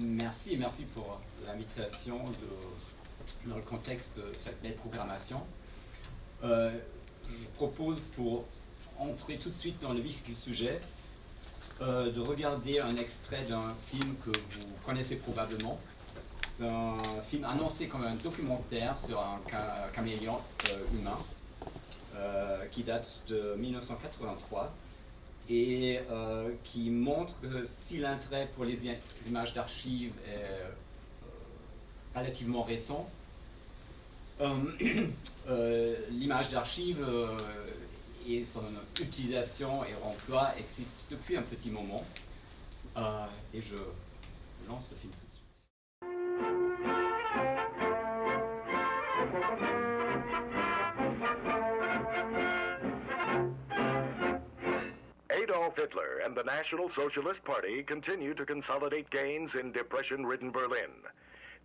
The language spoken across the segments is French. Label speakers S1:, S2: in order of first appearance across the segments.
S1: Merci, merci pour l'invitation dans le contexte de cette belle programmation. Je propose, pour entrer tout de suite dans le vif du sujet, de regarder un extrait d'un film que vous connaissez probablement. C'est un film annoncé comme un documentaire sur un caméléon humain qui date de 1983 et qui montre que si l'intérêt pour les images d'archives est relativement récent, l'image d'archive et son utilisation et emploi existent depuis un petit moment. Et je lance le film tout de suite.
S2: Adolf Hitler and the National Socialist Party continue to consolidate gains in depression-ridden Berlin.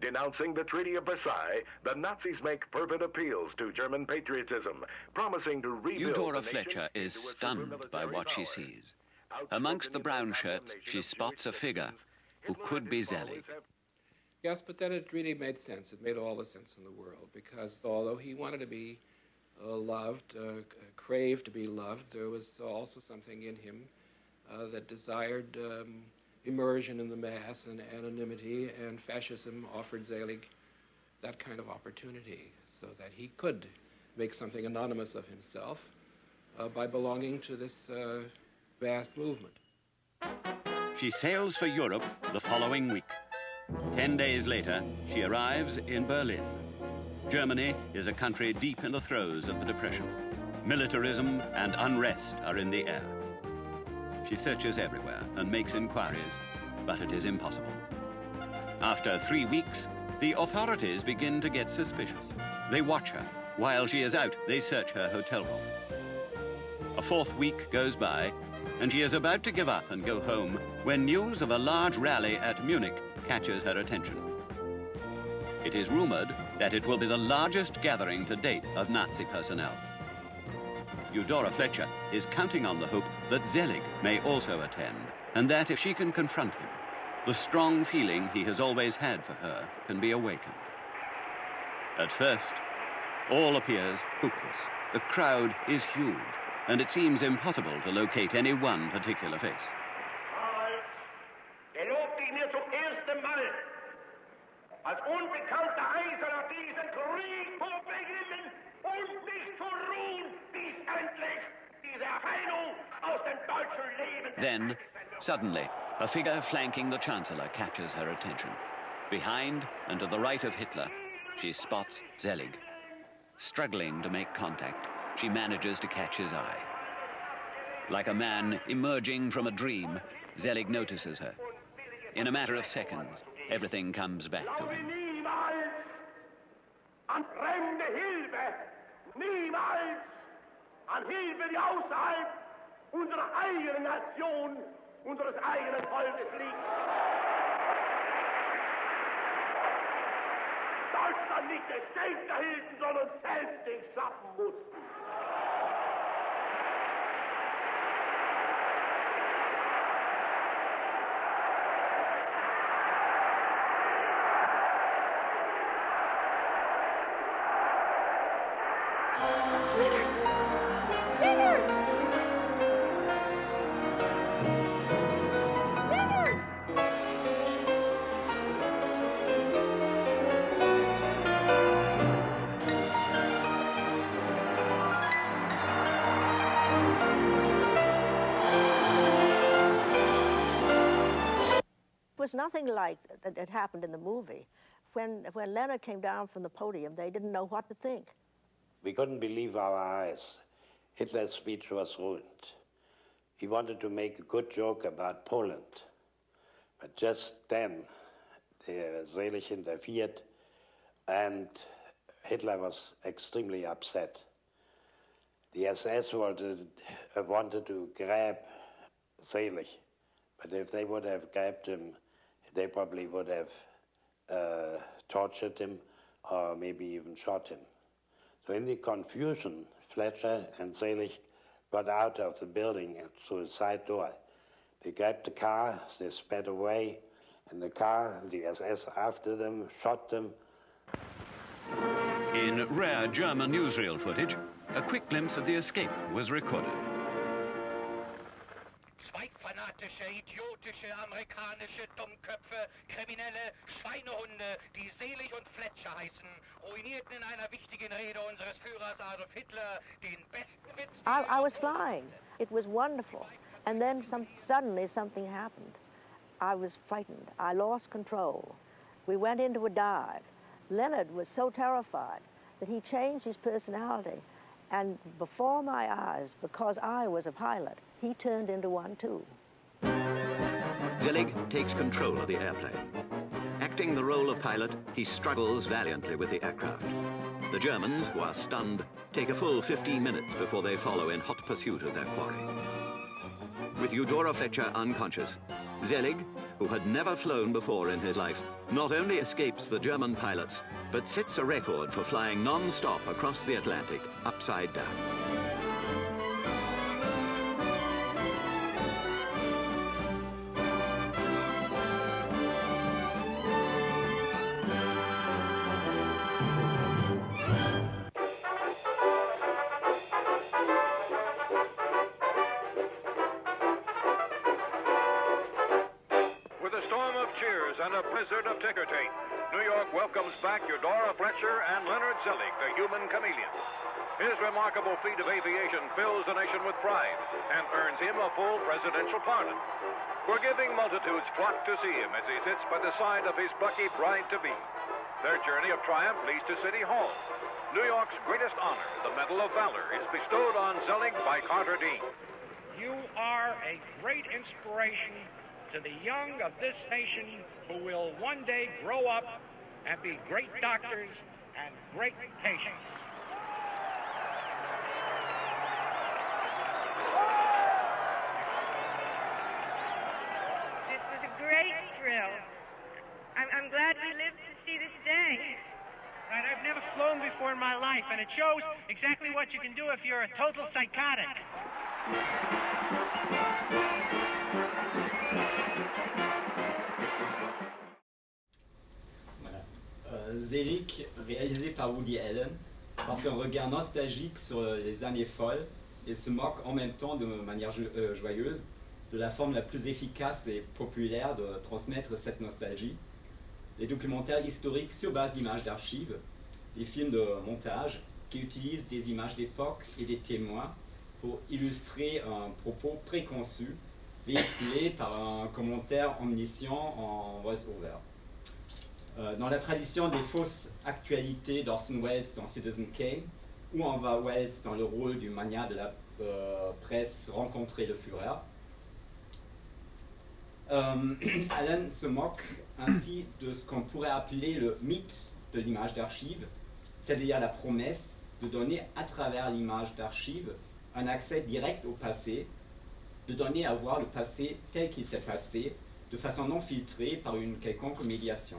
S2: Denouncing the Treaty of Versailles, the Nazis make fervent appeals to German patriotism, promising to rebuild
S3: Eudora
S2: the nation
S3: Fletcher is
S2: into a
S3: stunned
S2: super
S3: by what she
S2: military
S3: sees.
S2: power.
S3: Amongst the brown
S2: Outspoken
S3: shirts,
S2: condemnation
S3: she
S2: of
S3: spots a
S2: Jewish
S3: figure
S2: citizens,
S3: who
S2: Hitler
S3: could
S2: and
S3: be
S2: his
S3: Zelig.
S2: followers have
S4: Yes, but then it really made sense. It made all the sense in the world, because although he wanted to be loved, craved to be loved, there was also something in him that desired immersion in the mass and anonymity, and fascism offered Zelig that kind of opportunity so that he could make something anonymous of himself by belonging to this vast movement.
S3: She sails for Europe the following week. 10 days later, she arrives in Berlin. Germany is a country deep in the throes of the Depression. Militarism and unrest are in the air. She searches everywhere and makes inquiries, but it is impossible. After 3 weeks, the authorities begin to get suspicious. They watch her. While she is out, they search her hotel room. A 4th week goes by, and she is about to give up and go home when news of a large rally at Munich catches her attention. It is rumored that it will be the largest gathering to date of Nazi personnel. Eudora Fletcher is counting on the hope that Zelig may also attend, and that if she can confront him, the strong feeling he has always had for her can be awakened. At first, all appears hopeless. The crowd is huge, and it seems impossible to locate any one particular face.
S5: Gelobt ich mir zum ersten Mal, als unbekannter Eiserner diesen Krieg zu beginnen und nicht zu ruhen, bis endlich diese Erscheinung aus dem deutschen Leben...
S3: Then, suddenly, a figure flanking the Chancellor catches her attention. Behind and to the right of Hitler, she spots Zelig. Struggling to make contact, she manages to catch his eye. Like a man emerging from a dream, Zelig notices her. In a matter of seconds, everything comes back to him.
S5: Niemals an fremde Hilfe, niemals an Hilfe, die außerhalb unserer eigenen Nation, unseres eigenen Volkes liegt. Deutschland nicht gestellt erhielten, sondern selbst sich schaffen mussten.
S6: It was nothing like that happened in the movie. When Leonard came down from the podium, they didn't know what to think.
S7: We couldn't believe our eyes. Hitler's speech was ruined. He wanted to make a good joke about Poland. But just then, Selig interfered, and Hitler was extremely upset. The SS wanted to grab Selig, but if they would have grabbed him, they probably would have tortured him or maybe even shot him. So in the confusion, Fletcher and Selig got out of the building through a side door. They grabbed the car, they sped away, in the car, the SS after them, shot them.
S3: In rare German newsreel footage, a quick glimpse of the escape was recorded.
S8: Zweigfanatische, idiotische, amerikanische Dummköpfe, kriminelle Schweinehunde, die Selig und Fletcher heißen, ruinierten in einer wichtigen Rede unseres Führers Adolf Hitler den besten Witz.
S6: I was flying. It was wonderful. And then suddenly something happened. I was frightened. I lost control. We went into a dive. Leonard was so terrified that he changed his personality. And before my eyes, because I was a pilot, he turned into one too.
S3: Zelig takes control of the airplane. Acting the role of pilot, he struggles valiantly with the aircraft. The Germans, who are stunned, take a full 15 minutes before they follow in hot pursuit of their quarry. With Eudora Fletcher unconscious, Zelig, who had never flown before in his life, not only escapes the German pilots, but sets a record for flying non-stop across the Atlantic, upside down.
S2: And a blizzard of ticker tape, New York welcomes back Eudora Fletcher and Leonard Zelig, the human chameleon. His remarkable feat of aviation fills the nation with pride and earns him a full presidential pardon. Forgiving multitudes flock to see him as he sits by the side of his plucky bride-to-be. Their journey of triumph leads to City Hall. New York's greatest honor, the Medal of Valor, is bestowed on Zelig by Carter Dean.
S9: You are a great inspiration to the young of this nation who will one day grow up and be great doctors and great patients.
S10: This was a great thrill. I'm glad we lived to see this day.
S9: Right, I've never flown before in my life, and it shows exactly what you can do if you're a total psychotic.
S1: Zelig, réalisé par Woody Allen, porte un regard nostalgique sur les années folles et se moque en même temps de manière joyeuse de la forme la plus efficace et populaire de transmettre cette nostalgie. Les documentaires historiques sur base d'images d'archives, les films de montage qui utilisent des images d'époque et des témoins pour illustrer un propos préconçu véhiculé par un commentaire omniscient en voice-over. Dans la tradition des fausses actualités d'Orson Welles dans Citizen Kane, où on va Welles dans le rôle du magnat de la presse rencontrer le Führer, Allen se moque ainsi de ce qu'on pourrait appeler le mythe de l'image d'archive, c'est-à-dire la promesse de donner à travers l'image d'archive un accès direct au passé, de donner à voir le passé tel qu'il s'est passé, de façon non filtrée par une quelconque médiation.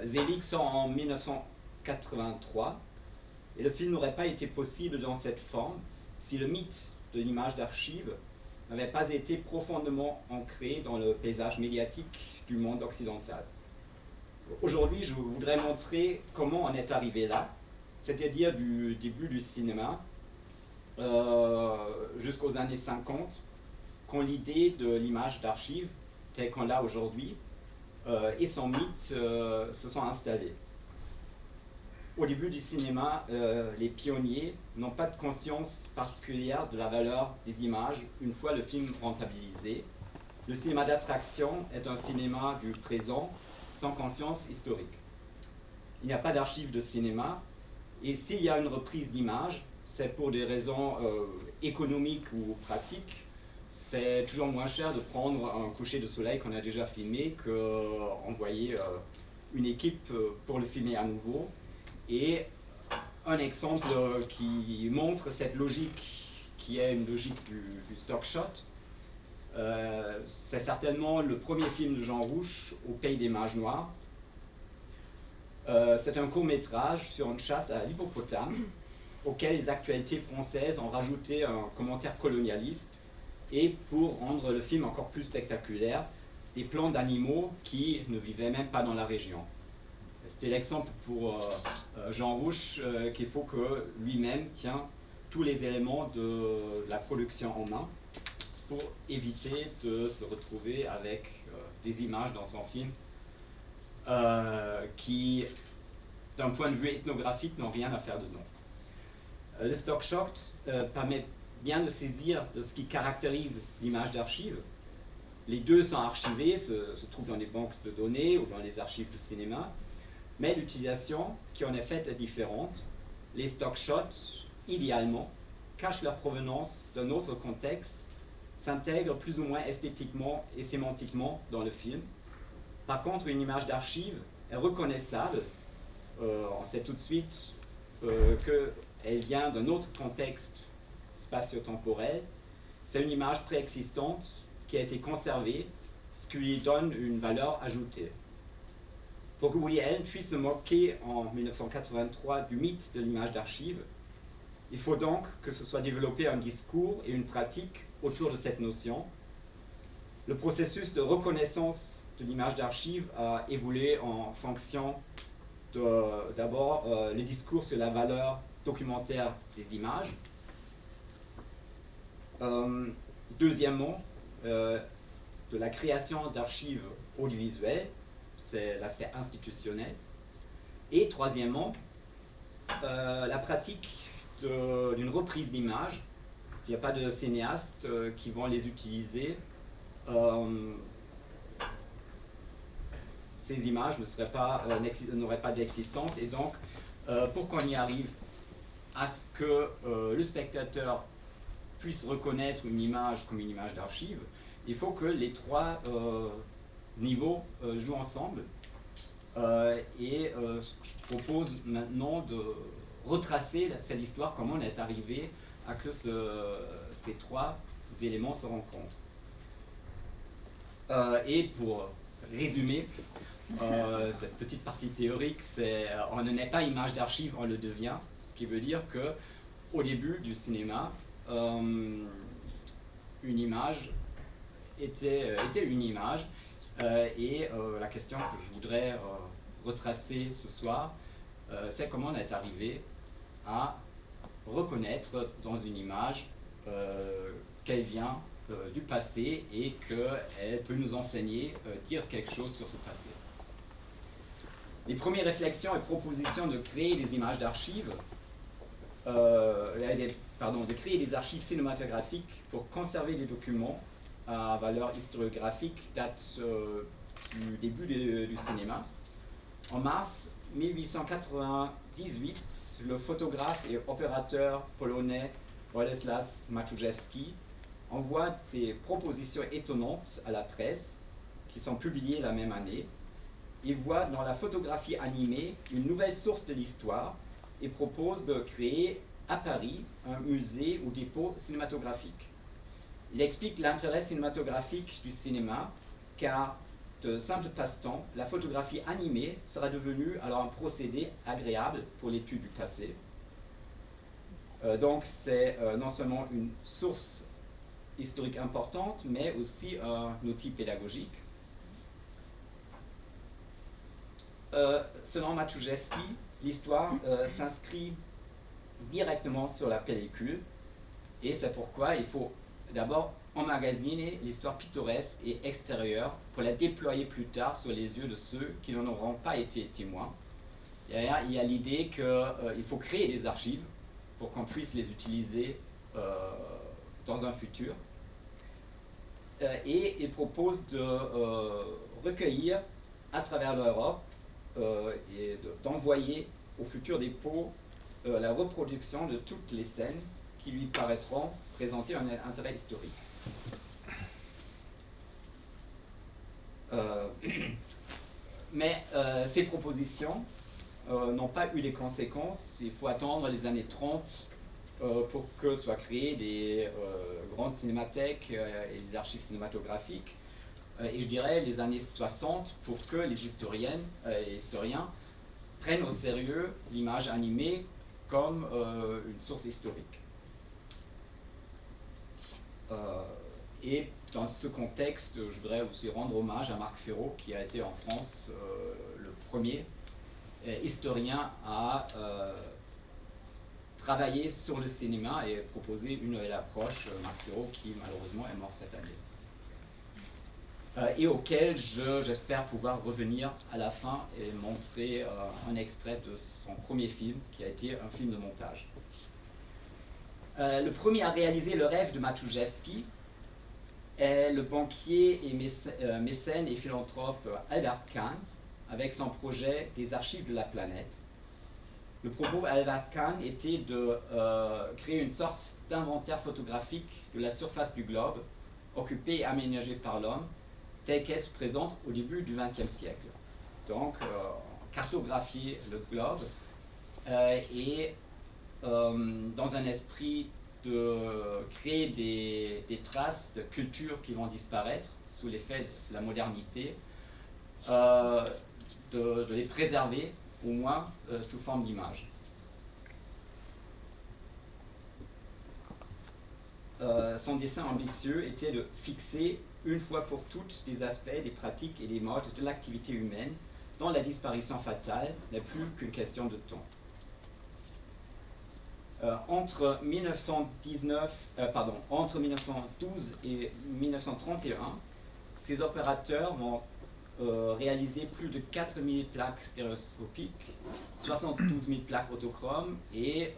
S1: Zelig sort en 1983 et le film n'aurait pas été possible dans cette forme si le mythe de l'image d'archive n'avait pas été profondément ancré dans le paysage médiatique du monde occidental. Aujourd'hui, je voudrais montrer comment on est arrivé là, c'est-à-dire du début du cinéma jusqu'aux années 50, quand l'idée de l'image d'archive, telle qu'on l'a aujourd'hui, et son mythe se sont installés. Au début du cinéma, les pionniers n'ont pas de conscience particulière de la valeur des images une fois le film rentabilisé. Le cinéma d'attraction est un cinéma du présent sans conscience historique. Il n'y a pas d'archives de cinéma, et s'il y a une reprise d'image, c'est pour des raisons économiques ou pratiques. C'est toujours moins cher de prendre un coucher de soleil qu'on a déjà filmé qu'envoyer une équipe pour le filmer à nouveau. Et un exemple qui montre cette logique qui est une logique du stock shot, c'est certainement le premier film de Jean Rouch, Au pays des mages noirs. C'est un court-métrage sur une chasse à l'hippopotame auquel les actualités françaises ont rajouté un commentaire colonialiste. Et pour rendre le film encore plus spectaculaire, des plans d'animaux qui ne vivaient même pas dans la région. C'était l'exemple pour Jean Rouch qu'il faut que lui-même tient tous les éléments de la production en main pour éviter de se retrouver avec des images dans son film qui, d'un point de vue ethnographique, n'ont rien à faire dedans. Le stock shot permet bien de saisir de ce qui caractérise l'image d'archive. Les deux sont archivés, se trouvent dans les banques de données ou dans les archives de cinéma, mais l'utilisation qui en est faite est différente. Les stock shots, idéalement, cachent leur provenance d'un autre contexte, s'intègrent plus ou moins esthétiquement et sémantiquement dans le film. Par contre, une image d'archive est reconnaissable. On sait tout de suite qu'elle vient d'un autre contexte spatio-temporel. C'est une image préexistante qui a été conservée, ce qui lui donne une valeur ajoutée. Pour que Woody Allen puisse se moquer en 1983 du mythe de l'image d'archive, il faut donc que ce soit développé un discours et une pratique autour de cette notion. Le processus de reconnaissance de l'image d'archive a évolué en fonction d'abord le discours sur la valeur documentaire des images. Deuxièmement, de la création d'archives audiovisuelles, c'est l'aspect institutionnel. Et troisièmement, la pratique d'une reprise d'images. S'il n'y a pas de cinéastes qui vont les utiliser, ces images n'auraient pas d'existence. Et donc, pour qu'on y arrive à ce que le spectateur puisse reconnaître une image comme une image d'archive, il faut que les trois niveaux jouent ensemble. Je propose maintenant de retracer cette histoire, comment on est arrivé à que ces trois éléments se rencontrent. Et pour résumer cette petite partie théorique, on ne naît pas image d'archive, on le devient, ce qui veut dire que au début du cinéma, une image était une image, et la question que je voudrais retracer ce soir, c'est comment on est arrivé à reconnaître dans une image qu'elle vient du passé et qu'elle peut nous enseigner, dire quelque chose sur ce passé. Les premières réflexions et propositions de créer des images d'archives, de créer des archives cinématographiques pour conserver des documents à valeur historiographique datent du début du cinéma. En mars 1898, le photographe et opérateur polonais Bolesław Matuszewski envoie ses propositions étonnantes à la presse, qui sont publiées la même année. Il voit dans la photographie animée une nouvelle source de l'histoire et propose de créer à Paris un musée ou dépôt cinématographique. Il explique l'intérêt cinématographique du cinéma, car de simple passe-temps, la photographie animée sera devenue alors un procédé agréable pour l'étude du passé. Donc c'est non seulement une source historique importante, mais aussi un outil pédagogique. Selon Matuszewski, l'histoire s'inscrit directement sur la pellicule, et c'est pourquoi il faut d'abord emmagasiner l'histoire pittoresque et extérieure pour la déployer plus tard sur les yeux de ceux qui n'en auront pas été témoins. Derrière, il y a l'idée qu'il faut créer des archives pour qu'on puisse les utiliser dans un futur. Et il propose de recueillir à travers l'Europe et d'envoyer au futur dépôt la reproduction de toutes les scènes qui lui paraîtront présenter un intérêt historique. Mais ces propositions n'ont pas eu les conséquences. Il faut attendre les années 30 pour que soient créées des grandes cinémathèques et des archives cinématographiques. Et je dirais les années 60 pour que les historiennes et historiens prennent au sérieux l'image animée comme une source historique. Et dans ce contexte, je voudrais aussi rendre hommage à Marc Ferraud, qui a été en France le premier historien à travailler sur le cinéma et proposer une nouvelle approche, Marc Ferraud, qui malheureusement est mort cette année. Et auquel j'espère pouvoir revenir à la fin et montrer un extrait de son premier film, qui a été un film de montage. Le premier à réaliser le rêve de Matuszewski est le banquier et mécène et philanthrope Albert Kahn, avec son projet des archives de la planète. Le propos d'Albert Kahn était de créer une sorte d'inventaire photographique de la surface du globe, occupée et aménagée par l'homme, telle qu'elle se présente au début du XXe siècle. Donc, cartographier le globe et dans un esprit de créer des traces de cultures qui vont disparaître sous l'effet de la modernité, de les préserver au moins sous forme d'images. Son dessein ambitieux était de fixer une fois pour toutes des aspects, des pratiques et des modes de l'activité humaine dont la disparition fatale n'est plus qu'une question de temps. Entre 1912 et 1931, ces opérateurs vont réaliser plus de 4000 plaques stéréoscopiques, 72 000 plaques autochromes et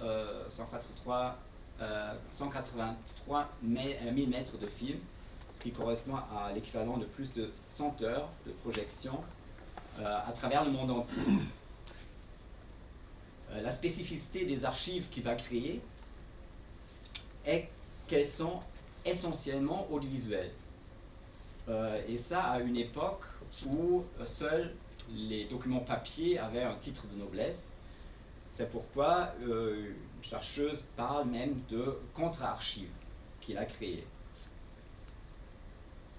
S1: 183 000 mètres de film, ce qui correspond à l'équivalent de plus de 100 heures de projection à travers le monde entier. La spécificité des archives qu'il va créer est qu'elles sont essentiellement audiovisuelles. Et ça à une époque où seuls les documents papier avaient un titre de noblesse. C'est pourquoi une chercheuse parle même de contre-archives qu'il a créées.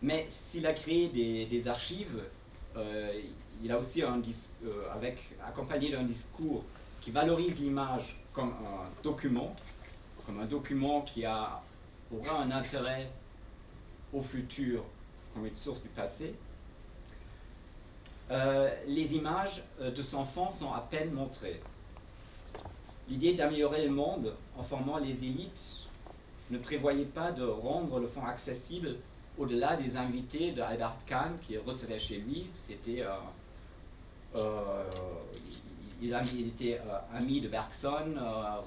S1: Mais s'il a créé des archives, il a aussi accompagné d'un discours qui valorise l'image comme un document qui aura un intérêt au futur comme une source du passé. Les images de son fond sont à peine montrées. L'idée d'améliorer le monde en formant les élites ne prévoyait pas de rendre le fond accessible au-delà des invités de Albert Kahn qui recevait chez lui. Il était ami de Bergson,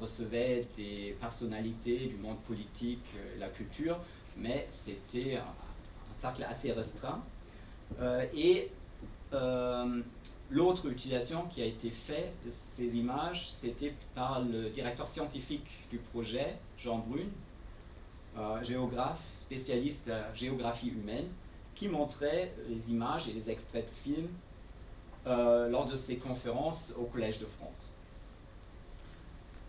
S1: recevait des personnalités du monde politique et la culture, mais c'était un cercle assez restreint. L'autre utilisation qui a été faite de ces images, c'était par le directeur scientifique du projet, Jean Brune, géographe, spécialiste de la géographie humaine, qui montrait les images et les extraits de films lors de ses conférences au Collège de France.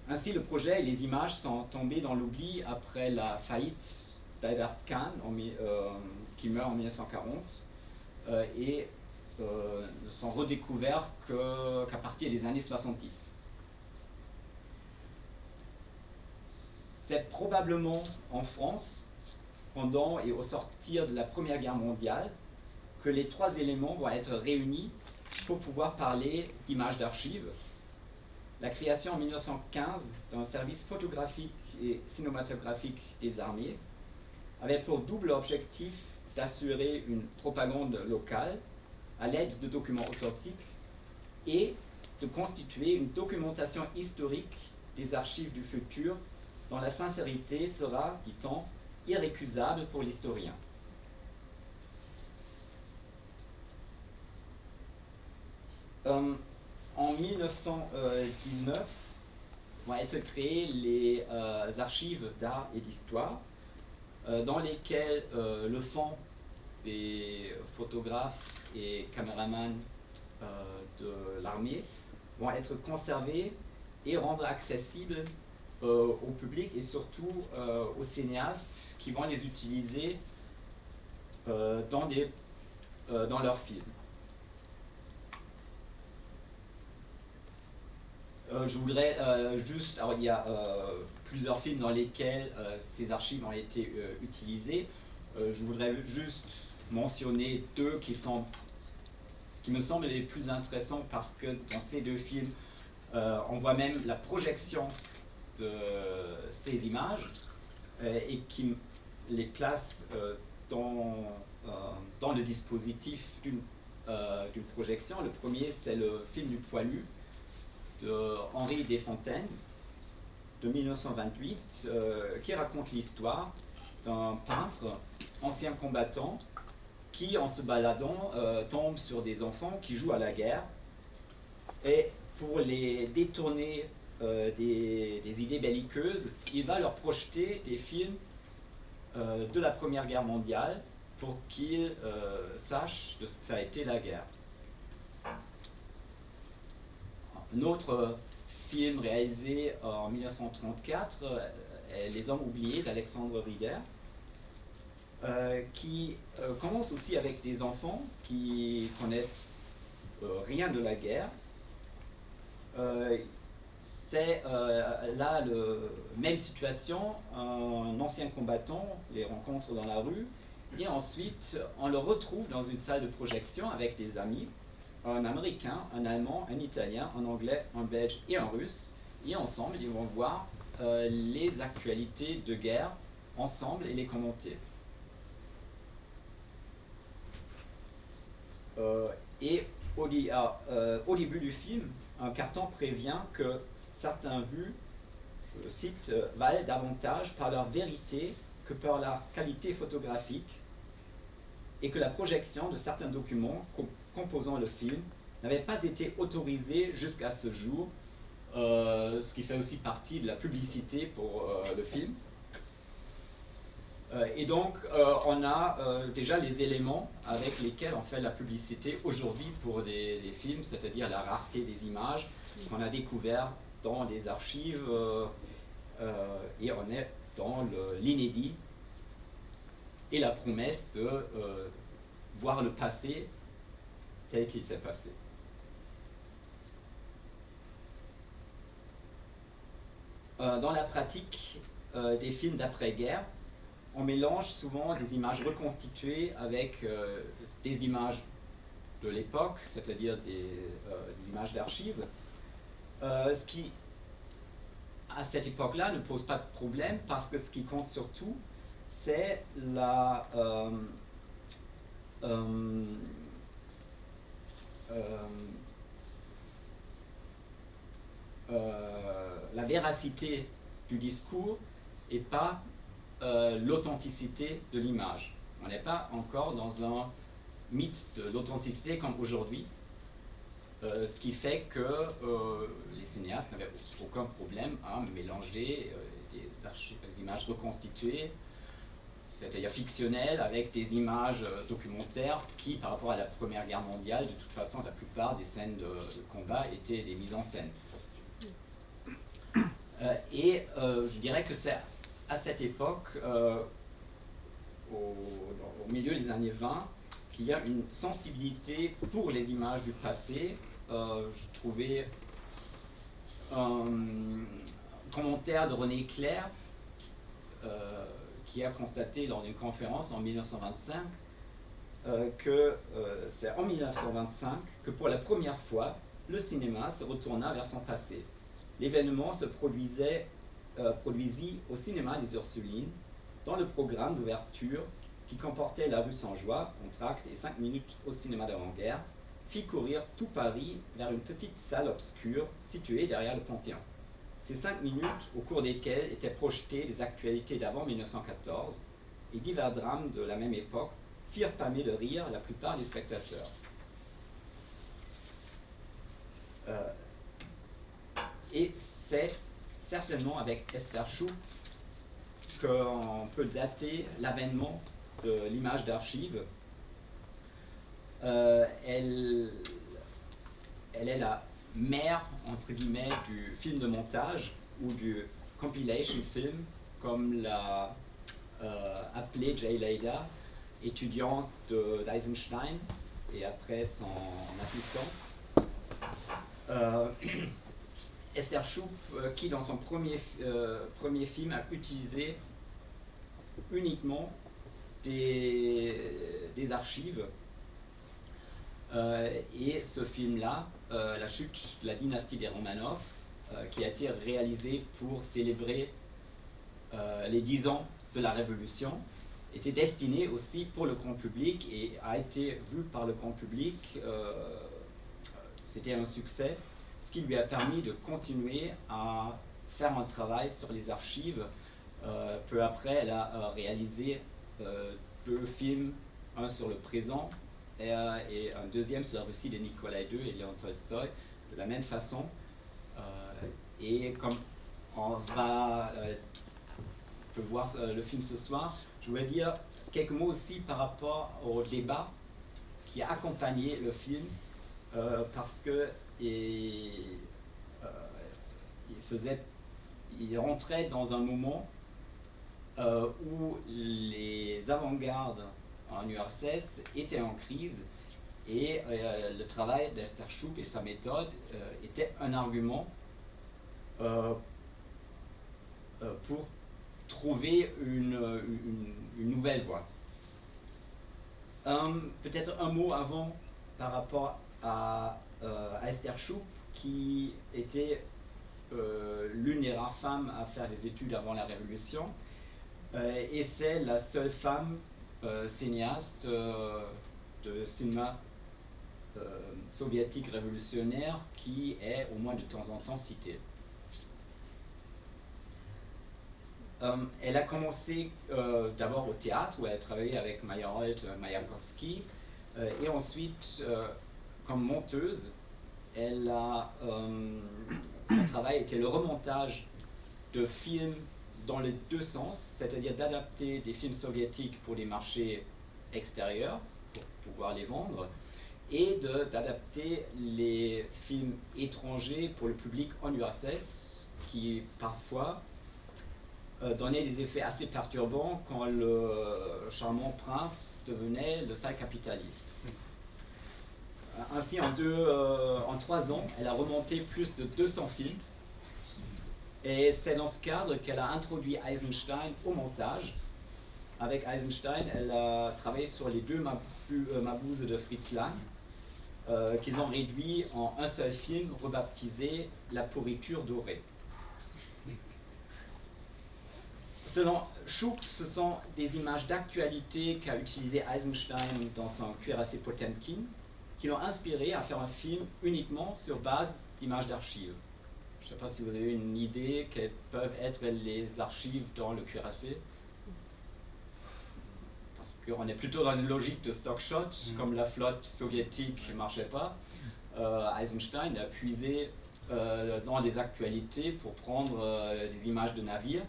S1: Ainsi, le projet et les images sont tombés dans l'oubli après la faillite d'Albert Kahn, qui meurt en 1940, et ne sont redécouverts qu'à partir des années 70. C'est probablement en France, pendant et au sortir de la Première Guerre mondiale, que les trois éléments vont être réunis pour pouvoir parler d'images d'archives. La création en 1915 d'un service photographique et cinématographique des armées avait pour double objectif d'assurer une propagande locale à l'aide de documents authentiques et de constituer une documentation historique des archives du futur dont la sincérité sera, dit-on, irrécusable pour l'historien. En 1919 vont être créées les archives d'art et d'histoire, dans lesquelles le fond des photographes et caméramans de l'armée vont être conservés et rendre accessibles au public et surtout aux cinéastes qui vont les utiliser dans leurs films. Je voudrais alors il y a plusieurs films dans lesquels ces archives ont été utilisées. Je voudrais juste mentionner deux qui me semblent les plus intéressants parce que dans ces deux films, on voit même la projection de ces images et qui les place dans le dispositif d'une projection. Le premier, c'est le film du Poilu de Henri Desfontaines de 1928 qui raconte l'histoire d'un peintre, ancien combattant, qui, en se baladant, tombe sur des enfants qui jouent à la guerre. Et pour les détourner des idées belliqueuses, il va leur projeter des films de la Première Guerre mondiale pour qu'ils sachent de ce que ça a été la guerre. Un autre film réalisé en 1934 est Les Hommes oubliés d'Alexandre Rieder, qui commence aussi avec des enfants qui connaissent rien de la guerre. C'est là la même situation, un ancien combattant les rencontre dans la rue et ensuite on le retrouve dans une salle de projection avec des amis, un Américain, un Allemand, un Italien, un Anglais, un Belge et un Russe, et ensemble ils vont voir les actualités de guerre ensemble et les commenter. Et au début du film, un carton prévient que certains vues, je cite, valent davantage par leur vérité que par leur qualité photographique, et que la projection de certains documents composant le film n'avait pas été autorisée jusqu'à ce jour, ce qui fait aussi partie de la publicité pour le film. Et donc, on a déjà les éléments avec lesquels on fait la publicité aujourd'hui pour des films, c'est-à-dire la rareté des images qu'on a découvert dans des archives, et on est dans l'inédit et la promesse de voir le passé tel qu'il s'est passé. Dans la pratique des films d'après-guerre, on mélange souvent des images reconstituées avec des images de l'époque, c'est-à-dire des images d'archives, ce qui, à cette époque-là, ne pose pas de problème parce que ce qui compte surtout, c'est la véracité du discours et pas l'authenticité de l'image. On n'est pas encore dans un mythe de l'authenticité comme aujourd'hui, ce qui fait que les cinéastes n'avaient aucun problème à mélanger des images reconstituées, c'est-à-dire fictionnelles, avec des images documentaires qui, par rapport à la Première Guerre mondiale, de toute façon, la plupart des scènes de combat étaient des mises en scène. Je dirais que c'est à cette époque, au milieu des années 20, qu'il y a une sensibilité pour les images du passé. Je trouvais un commentaire de René Clair qui a constaté lors d'une conférence en 1925 que c'est en 1925 que pour la première fois, le cinéma se retourna vers son passé. L'événement se produisit au cinéma des Ursulines, dans le programme d'ouverture qui comportait La rue sans joie, entr'acte et 5 minutes au cinéma d'avant-guerre, fit courir tout Paris vers une petite salle obscure située derrière le Panthéon. Ces 5 minutes, au cours desquelles étaient projetées les actualités d'avant 1914 et divers drames de la même époque, firent pâmer de rire la plupart des spectateurs. Et c'est certainement avec Esther Schupp qu'on peut dater l'avènement de l'image d'archive. Elle est la mère, entre guillemets, du film de montage ou du compilation film, comme l'a appelé Jay Leida, étudiante d'Eisenstein et après son assistant. Esther Schupp, qui dans son premier film a utilisé uniquement des archives. Et ce film-là, La chute de la dynastie des Romanov, qui a été réalisé pour célébrer les 10 ans de la Révolution, était destiné aussi pour le grand public et a été vu par le grand public. C'était un succès, ce qui lui a permis de continuer à faire un travail sur les archives. Peu après, elle a réalisé 2 films, un sur le présent et un deuxième sur la Russie de Nikolai II et Léon Tolstoï, de la même façon. Et comme on peut voir le film ce soir, je voulais dire quelques mots aussi par rapport au débat qui a accompagné le film, parce que il rentrait dans un moment où les avant-gardes en URSS étaient en crise et le travail d'Esther Schupp et sa méthode était un argument pour trouver une nouvelle voie. Peut-être un mot avant par rapport à Esther Schupp, qui était l'une des rares femmes à faire des études avant la Révolution, et c'est la seule femme cinéaste de cinéma soviétique révolutionnaire qui est au moins de temps en temps citée. Elle a commencé d'abord au théâtre, où elle a travaillé avec Meyerhold, Mayakovsky, et ensuite comme monteuse. Son travail était le remontage de films dans les 2 sens, c'est-à-dire d'adapter des films soviétiques pour des marchés extérieurs, pour pouvoir les vendre, et d'adapter les films étrangers pour le public en URSS, qui parfois donnait des effets assez perturbants quand le charmant prince devenait le sale capitaliste. Ainsi, en 3 ans, elle a remonté plus de 200 films. Et c'est dans ce cadre qu'elle a introduit Eisenstein au montage. Avec Eisenstein, elle a travaillé sur les 2 Mabuse de Fritz Lang, qu'ils ont réduit en un seul film rebaptisé La pourriture dorée. Selon Schupp, ce sont des images d'actualité qu'a utilisé Eisenstein dans son cuirassé Potemkin, qui l'ont inspiré à faire un film uniquement sur base d'images d'archives. Je ne sais pas si vous avez une idée quelles peuvent être les archives dans le cuirassé. Parce qu'on est plutôt dans une logique de stock shot, comme la flotte soviétique ne marchait pas. Eisenstein a puisé dans les actualités pour prendre des images de navires.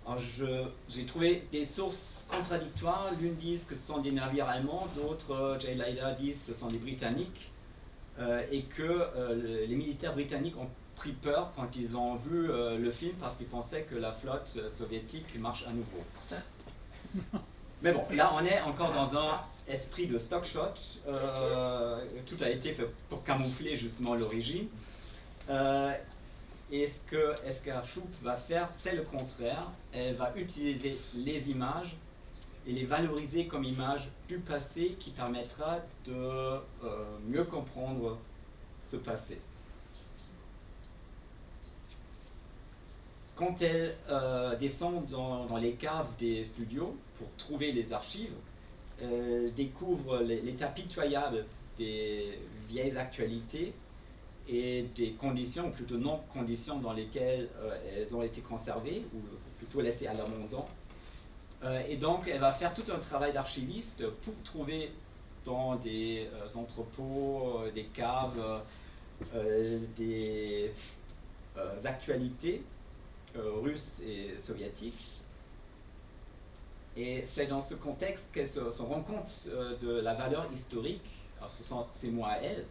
S1: Alors j'ai trouvé des sources contradictoires. L'une disent que ce sont des navires allemands, d'autres, Jay Leiter, disent que ce sont des Britanniques, et que les militaires britanniques ont pris peur quand ils ont vu le film parce qu'ils pensaient que la flotte soviétique marche à nouveau. Mais bon, là on est encore dans un esprit de stock shot. Tout a été fait pour camoufler justement l'origine. Et ce que Esther Schupp va faire, c'est le contraire. Elle va utiliser les images et les valoriser comme images du passé, qui permettra de mieux comprendre ce passé. Quand elle descend dans les caves des studios pour trouver les archives, elle découvre l'état pitoyable des vieilles actualités et des conditions, ou plutôt non-conditions, dans lesquelles elles ont été conservées, ou plutôt laissées à l'abandon. Et donc, elle va faire tout un travail d'archiviste pour trouver dans des entrepôts, des caves, des actualités russes et soviétiques. Et c'est dans ce contexte qu'elle se rend compte de la valeur historique, alors ce sont ses mots à elle,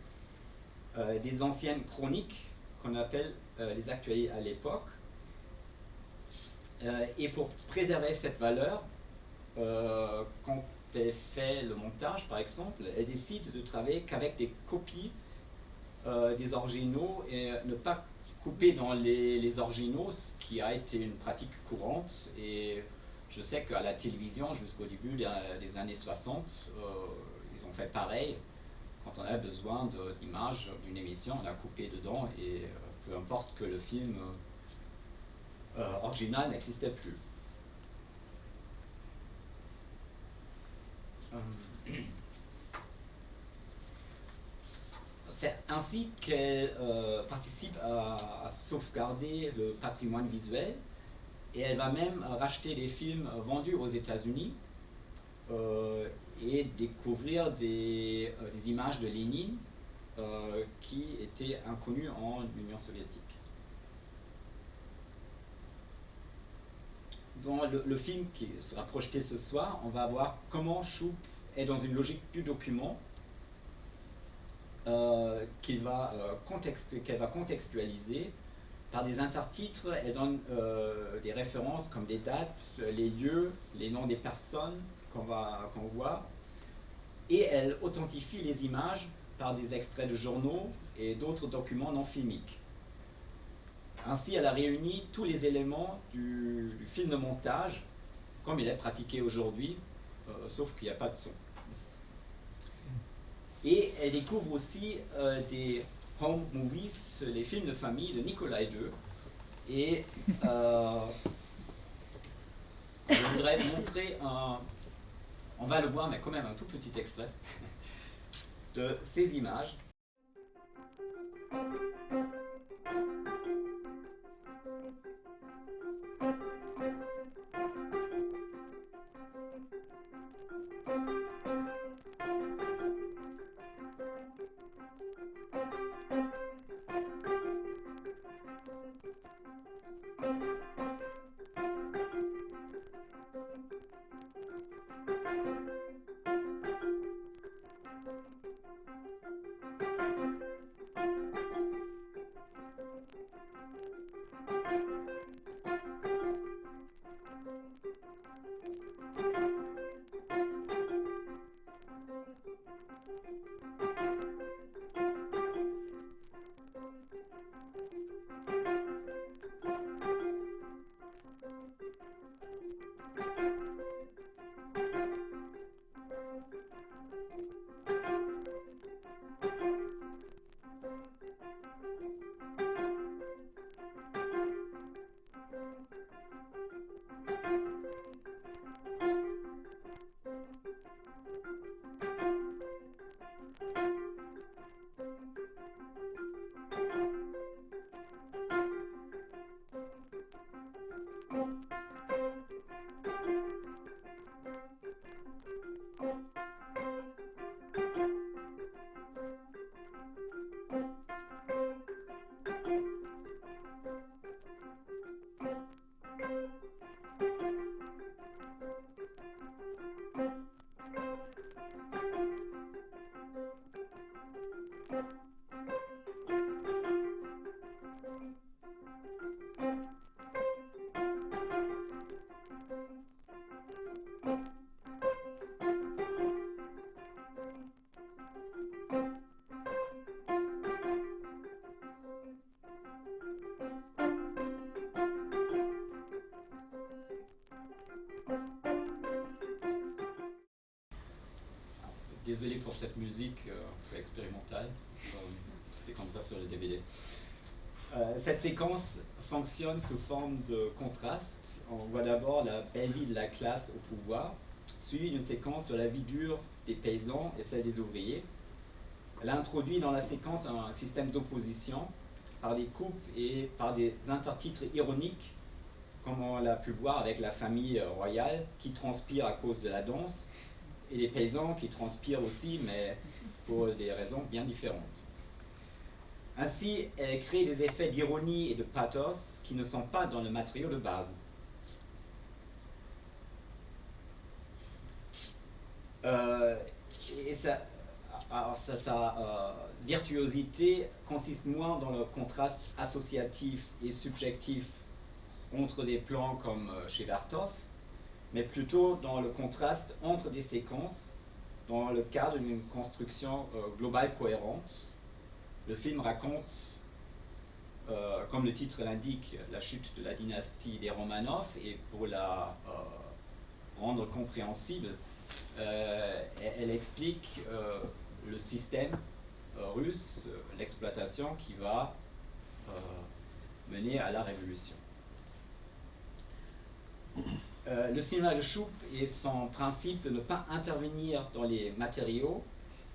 S1: des anciennes chroniques qu'on appelle les actualités à l'époque. Et pour préserver cette valeur, quand elle fait le montage par exemple, elle décide de travailler qu'avec des copies des originaux et ne pas couper dans les originaux, ce qui a été une pratique courante. Et je sais qu'à la télévision, jusqu'au début des années 60, ils ont fait pareil. Quand on a besoin d'images d'une émission, on a coupé dedans et peu importe que le film original n'existait plus. C'est ainsi qu'elle participe à sauvegarder le patrimoine visuel et elle va même racheter des films vendus aux États-Unis et découvrir des images de Lénine qui étaient inconnues en Union soviétique. Dans le film qui sera projeté ce soir, on va voir comment Shoup est dans une logique du document qu'elle va contextualiser. Par des intertitres, elle donne des références comme des dates, les lieux, les noms des personnes qu'on voit, et elle authentifie les images par des extraits de journaux et d'autres documents non filmiques. Ainsi, elle a réuni tous les éléments du film de montage, comme il est pratiqué aujourd'hui, sauf qu'il n'y a pas de son. Et elle découvre aussi des home movies, les films de famille de Nicolas II. Et je voudrais montrer on va le voir, mais quand même un tout petit extrait de ces images. Désolé pour cette musique un peu expérimentale, c'était comme ça sur le DVD. Cette séquence fonctionne sous forme de contraste. On voit d'abord la belle vie de la classe au pouvoir, suivie d'une séquence sur la vie dure des paysans et celle des ouvriers. Elle introduit dans la séquence un système d'opposition par des coupes et par des intertitres ironiques, comme on l'a pu voir avec la famille royale qui transpire à cause de la danse, et les paysans qui transpirent aussi, mais pour des raisons bien différentes. Ainsi, elle crée des effets d'ironie et de pathos qui ne sont pas dans le matériau de base. Et sa virtuosité consiste moins dans le contraste associatif et subjectif entre des plans comme chez Vertov, mais plutôt dans le contraste entre des séquences dans le cadre d'une construction globale cohérente. Le film raconte, comme le titre l'indique, la chute de la dynastie des Romanov, et pour la rendre compréhensible, elle explique le système russe, l'exploitation qui va mener à la révolution. Le cinéma de Shoup et son principe de ne pas intervenir dans les matériaux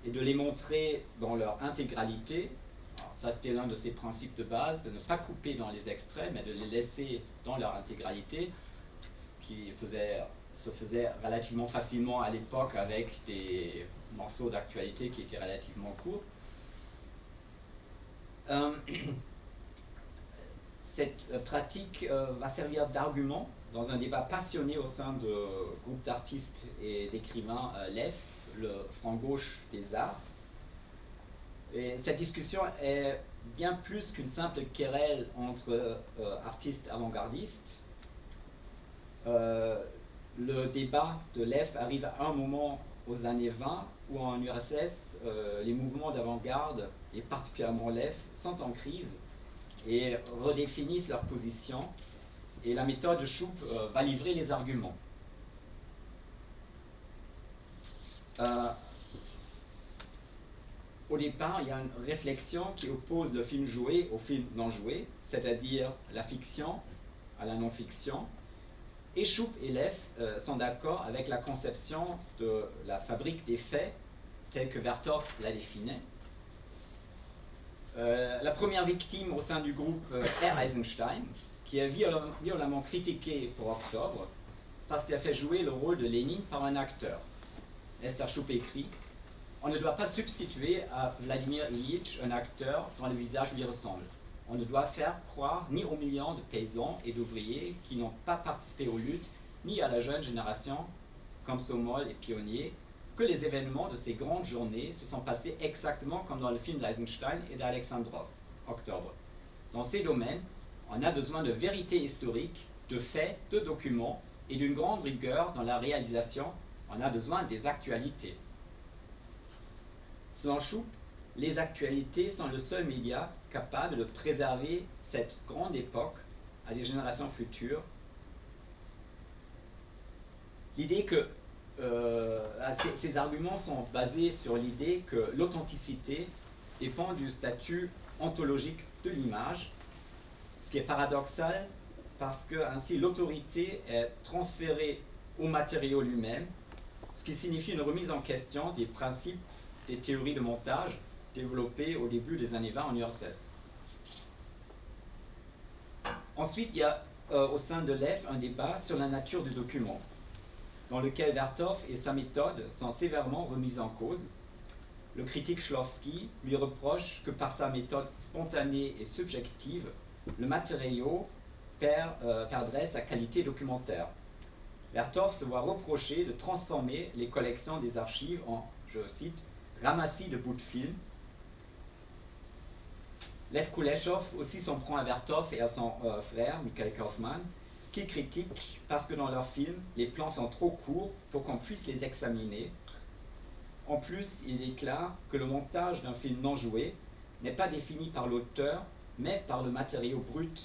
S1: et de les montrer dans leur intégralité. Alors ça, c'était l'un de ses principes de base, de ne pas couper dans les extraits, mais de les laisser dans leur intégralité, ce qui se faisait relativement facilement à l'époque avec des morceaux d'actualité qui étaient relativement courts. Cette pratique va servir d'argument dans un débat passionné au sein de groupes d'artistes et d'écrivains LEF, le front gauche des arts. Et cette discussion est bien plus qu'une simple querelle entre artistes avant-gardistes. Le débat de LEF arrive à un moment aux années 20 où en URSS, les mouvements d'avant-garde, et particulièrement LEF, sont en crise et redéfinissent leur position. Et la méthode de Shoup va livrer les arguments. Au départ, il y a une réflexion qui oppose le film joué au film non joué, c'est-à-dire la fiction à la non-fiction. Et Shoup et Leff sont d'accord avec la conception de la fabrique des faits, telle que Vertov la définit. La première victime au sein du groupe est Eisenstein, qui est violemment critiqué pour Octobre parce qu'il a fait jouer le rôle de Lénine par un acteur. Esther Shoup écrit « On ne doit pas substituer à Vladimir Ilyich un acteur dont le visage lui ressemble. On ne doit faire croire ni aux millions de paysans et d'ouvriers qui n'ont pas participé aux luttes, ni à la jeune génération, comme Somol et Pionnier, que les événements de ces grandes journées se sont passés exactement comme dans le film d'Eisenstein et d'Alexandrov, Octobre. Dans ces domaines, on a besoin de vérité historique, de faits, de documents et d'une grande rigueur dans la réalisation. On a besoin des actualités. » Selon Shoup, les actualités sont le seul média capable de préserver cette grande époque à des générations futures. L'idée que ces arguments sont basés sur l'idée que l'authenticité dépend du statut ontologique de l'image, ce qui est paradoxal parce que ainsi l'autorité est transférée au matériau lui-même, ce qui signifie une remise en question des principes des théories de montage développées au début des années 20 en URSS. Ensuite, il y a au sein de l'EF un débat sur la nature du document, dans lequel Vertov et sa méthode sont sévèrement remises en cause. Le critique Shklovsky lui reproche que par sa méthode spontanée et subjective, le matériau perdrait sa qualité documentaire. Vertov se voit reprocher de transformer les collections des archives en, je cite, ramassis de bouts de film. Lev Kuleshov aussi s'en prend à Vertov et à son frère, Mikhail Kaufman, qui critiquent parce que dans leurs films, les plans sont trop courts pour qu'on puisse les examiner. En plus, il déclare que le montage d'un film non joué n'est pas défini par l'auteur, mais par le matériau brut.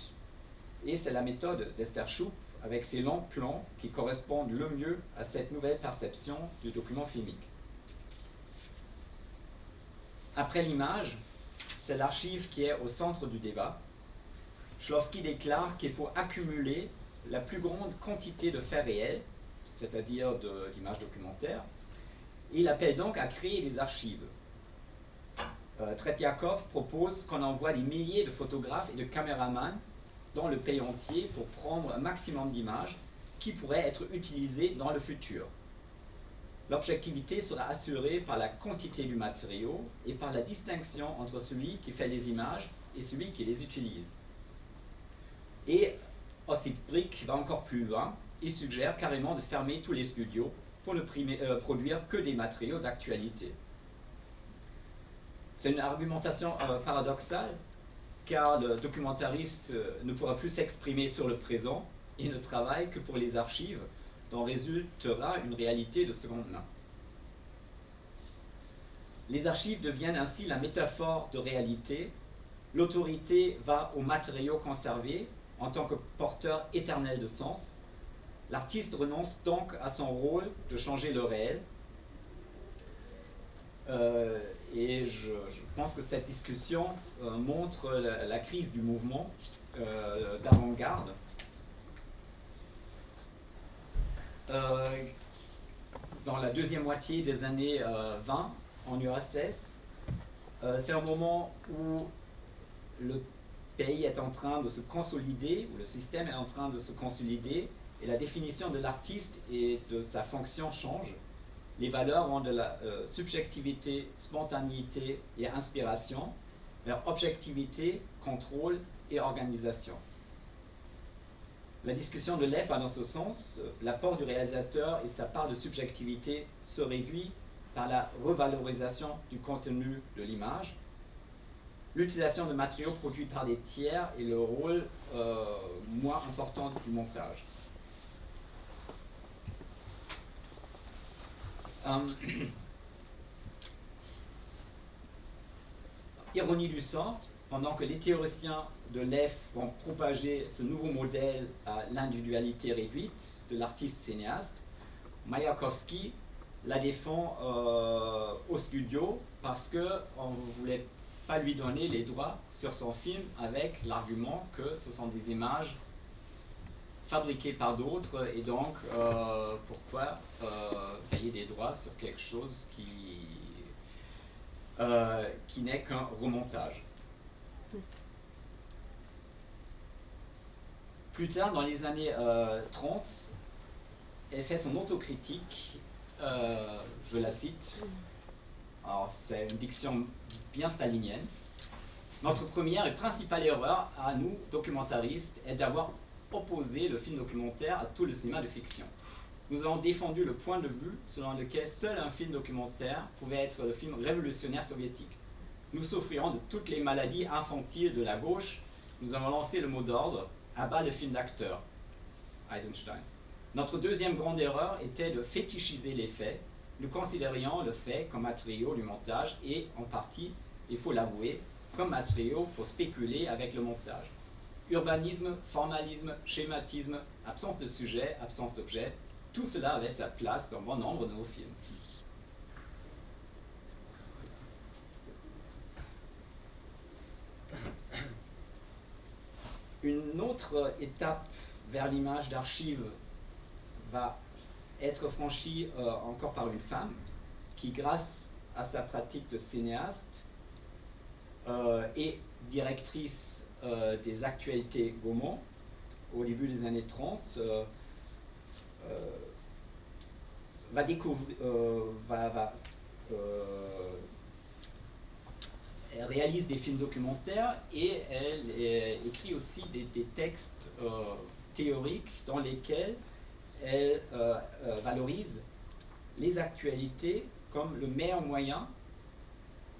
S1: Et c'est la méthode d'Esther Shoup, avec ses longs plans, qui correspondent le mieux à cette nouvelle perception du document filmique. Après l'image, c'est l'archive qui est au centre du débat. Shklovsky déclare qu'il faut accumuler la plus grande quantité de faits réels, c'est-à-dire d'images documentaires. Il appelle donc à créer des archives. Tretiakov propose qu'on envoie des milliers de photographes et de caméramans dans le pays entier pour prendre un maximum d'images qui pourraient être utilisées dans le futur. L'objectivité sera assurée par la quantité du matériau et par la distinction entre celui qui fait les images et celui qui les utilise. Et Ossip Brik va encore plus loin et suggère carrément de fermer tous les studios pour ne produire que des matériaux d'actualité. C'est une argumentation paradoxale, car le documentariste ne pourra plus s'exprimer sur le présent et ne travaille que pour les archives, dont résultera une réalité de seconde main. Les archives deviennent ainsi la métaphore de réalité. L'autorité va aux matériaux conservés en tant que porteur éternel de sens. L'artiste renonce donc à son rôle de changer le réel. Et je pense que cette discussion montre la crise du mouvement d'avant-garde. Dans la deuxième moitié des années 20 en URSS, c'est un moment où le pays est en train de se consolider, où le système est en train de se consolider, et la définition de l'artiste et de sa fonction change. Les valeurs vont de la subjectivité, spontanéité et inspiration vers objectivité, contrôle et organisation. La discussion de Lev va dans ce sens. L'apport du réalisateur et sa part de subjectivité se réduit par la revalorisation du contenu de l'image, l'utilisation de matériaux produits par des tiers et le rôle moins important du montage. Ironie du sort, pendant que les théoriciens de Lev vont propager ce nouveau modèle à l'individualité réduite de l'artiste cinéaste, Mayakovsky la défend au studio parce qu'on ne voulait pas lui donner les droits sur son film avec l'argument que ce sont des images fabriquées par d'autres et donc pourquoi payer des droits sur quelque chose qui n'est qu'un remontage. Plus tard, dans les années 30, elle fait son autocritique, je la cite, alors c'est une diction bien stalinienne. Notre première et principale erreur à nous, documentaristes, est d'avoir opposé le film documentaire à tout le cinéma de fiction. Nous avons défendu le point de vue selon lequel seul un film documentaire pouvait être le film révolutionnaire soviétique. Nous souffrions de toutes les maladies infantiles de la gauche. Nous avons lancé le mot d'ordre, à bas le film d'acteur, Eisenstein. Notre deuxième grande erreur était de fétichiser les faits. Nous considérions le fait comme matériau du montage et, en partie, il faut l'avouer, comme matériau pour spéculer avec le montage. Urbanisme, formalisme, schématisme, absence de sujet, absence d'objet, tout cela avait sa place dans bon nombre de nos films. Une autre étape vers l'image d'archive va être franchie encore par une femme qui, grâce à sa pratique de cinéaste et directrice des actualités Gaumont au début des années 30, elle réalise des films documentaires et elle écrit aussi des textes théoriques dans lesquels elle valorise les actualités comme le meilleur moyen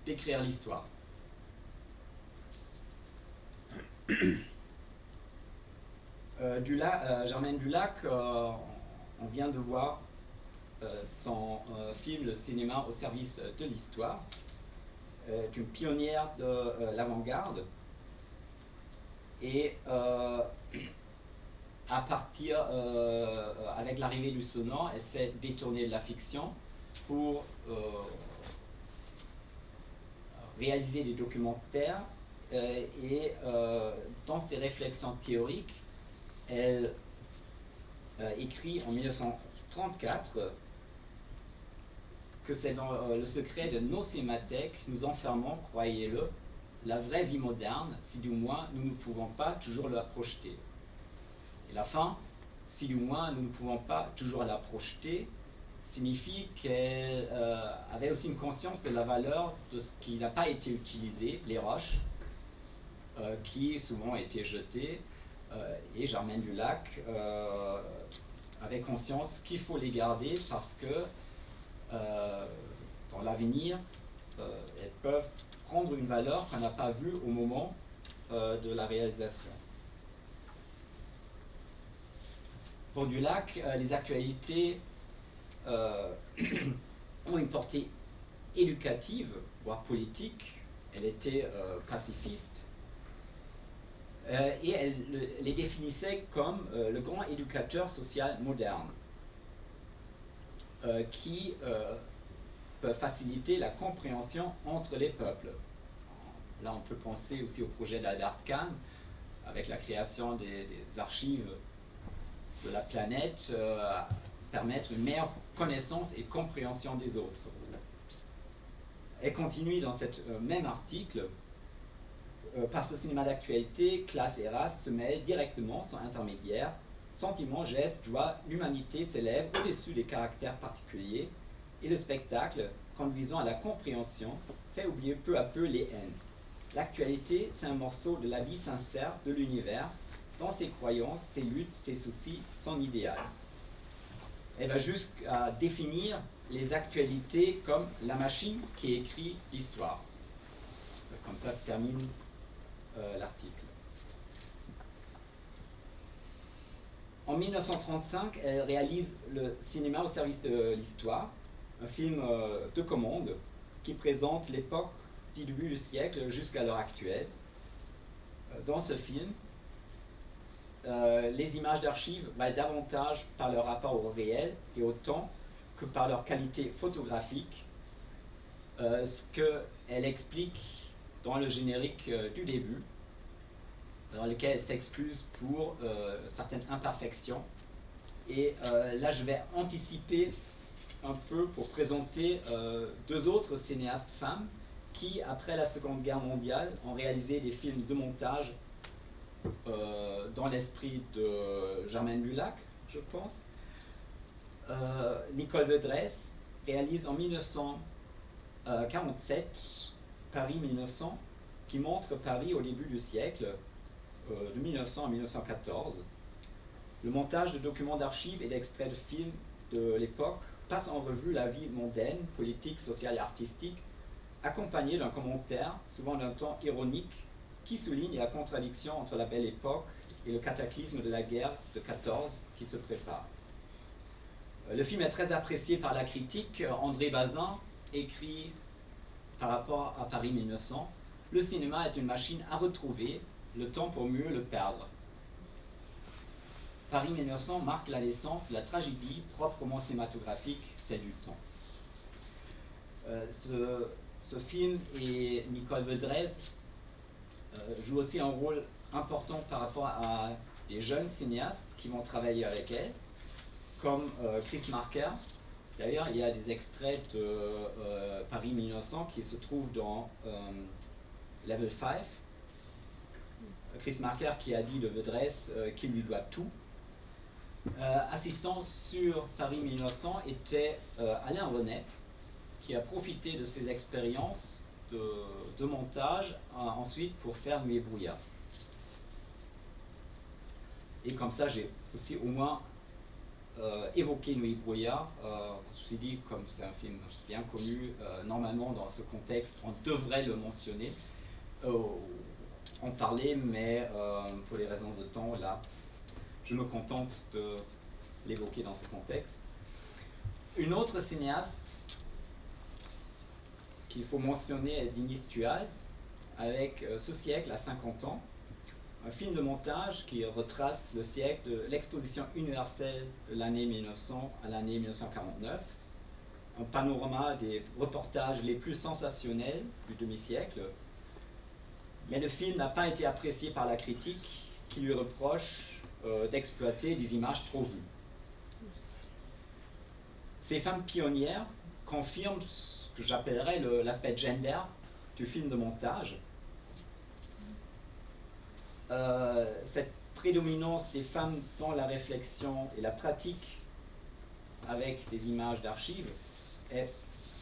S1: d'écrire l'histoire. Germaine Dulac, on vient de voir son film Le cinéma au service de l'histoire, est une pionnière de l'avant-garde et à partir, avec l'arrivée du sonore, elle s'est détournée de la fiction pour réaliser des documentaires et dans ses réflexions théoriques, elle écrit en 1934 que c'est dans le secret de nos cinémathèques, nous enfermons, croyez-le, la vraie vie moderne, si du moins nous ne pouvons pas toujours la projeter. Et la fin, si du moins nous ne pouvons pas toujours la projeter, signifie qu'elle avait aussi une conscience de la valeur de ce qui n'a pas été utilisé, les roches, qui souvent étaient jetées, et Germaine Dulac avait conscience qu'il faut les garder parce que dans l'avenir, elles peuvent prendre une valeur qu'on n'a pas vue au moment de la réalisation. Pour Dulac, les actualités ont une portée éducative, voire politique. Elle était pacifiste. et elle les définissait comme le grand éducateur social moderne, qui peut faciliter la compréhension entre les peuples. Là, on peut penser aussi au projet d'Albert Kahn, avec la création des archives de la planète, à permettre une meilleure connaissance et compréhension des autres. Elle continue dans cet même article, par ce cinéma d'actualité, classe et race se mêlent directement, sans intermédiaire. Sentiments, gestes, joie, l'humanité s'élève au-dessus des caractères particuliers et le spectacle, conduisant à la compréhension, fait oublier peu à peu les haines. L'actualité, c'est un morceau de la vie sincère de l'univers, dans ses croyances, ses luttes, ses soucis, son idéal. Elle va jusqu'à définir les actualités comme la machine qui écrit l'histoire. Comme ça se termine l'article. En 1935, elle réalise le cinéma au service de l'histoire, un film de commande qui présente l'époque du début du siècle jusqu'à l'heure actuelle. Dans ce film, les images d'archives valent davantage par leur rapport au réel et au temps que par leur qualité photographique, ce qu'elle explique dans le générique du début, dans lequel elle s'excuse pour certaines imperfections. Et là, je vais anticiper un peu pour présenter deux autres cinéastes femmes qui, après la Seconde Guerre mondiale, ont réalisé des films de montage dans l'esprit de Germaine Lulac, je pense. Nicole Vedresse réalise en 1947 Paris 1900, qui montre Paris au début du siècle, de 1900 à 1914. Le montage de documents d'archives et d'extraits de films de l'époque passe en revue la vie mondaine, politique, sociale et artistique, accompagné d'un commentaire, souvent d'un ton ironique, qui souligne la contradiction entre la belle époque et le cataclysme de la guerre de 14 qui se prépare. Le film est très apprécié par la critique. André Bazin écrit par rapport à Paris 1900, « Le cinéma est une machine à retrouver, le temps pour mieux le perdre. » Paris 1900 marque la naissance de la tragédie proprement cinématographique, c'est du temps. Ce film et Nicole Vedresse jouent aussi un rôle important par rapport à des jeunes cinéastes qui vont travailler avec elle, comme Chris Marker. D'ailleurs, il y a des extraits de Paris 1900 qui se trouvent dans Level 5. Chris Marker qui a dit de Vedresse qu'il lui doit tout. Assistant sur Paris 1900 était Alain Renet, qui a profité de ses expériences de montage ensuite pour faire Nuit et brouillard. Et comme ça, j'ai aussi au moins évoqué Nuit et brouillard. Je me suis dit, comme c'est un film bien connu, normalement dans ce contexte, on devrait le mentionner, en parler, mais pour les raisons de temps, là, je me contente de l'évoquer dans ce contexte. Une autre cinéaste qu'il faut mentionner est Denise Tual, avec Ce siècle à 50 ans, un film de montage qui retrace le siècle de l'exposition universelle de l'année 1900 à l'année 1949, un panorama des reportages les plus sensationnels du demi-siècle. Mais le film n'a pas été apprécié par la critique, qui lui reproche d'exploiter des images trop vues. Ces femmes pionnières confirment ce que j'appellerais l'aspect gender du film de montage. Cette prédominance des femmes dans la réflexion et la pratique avec des images d'archives est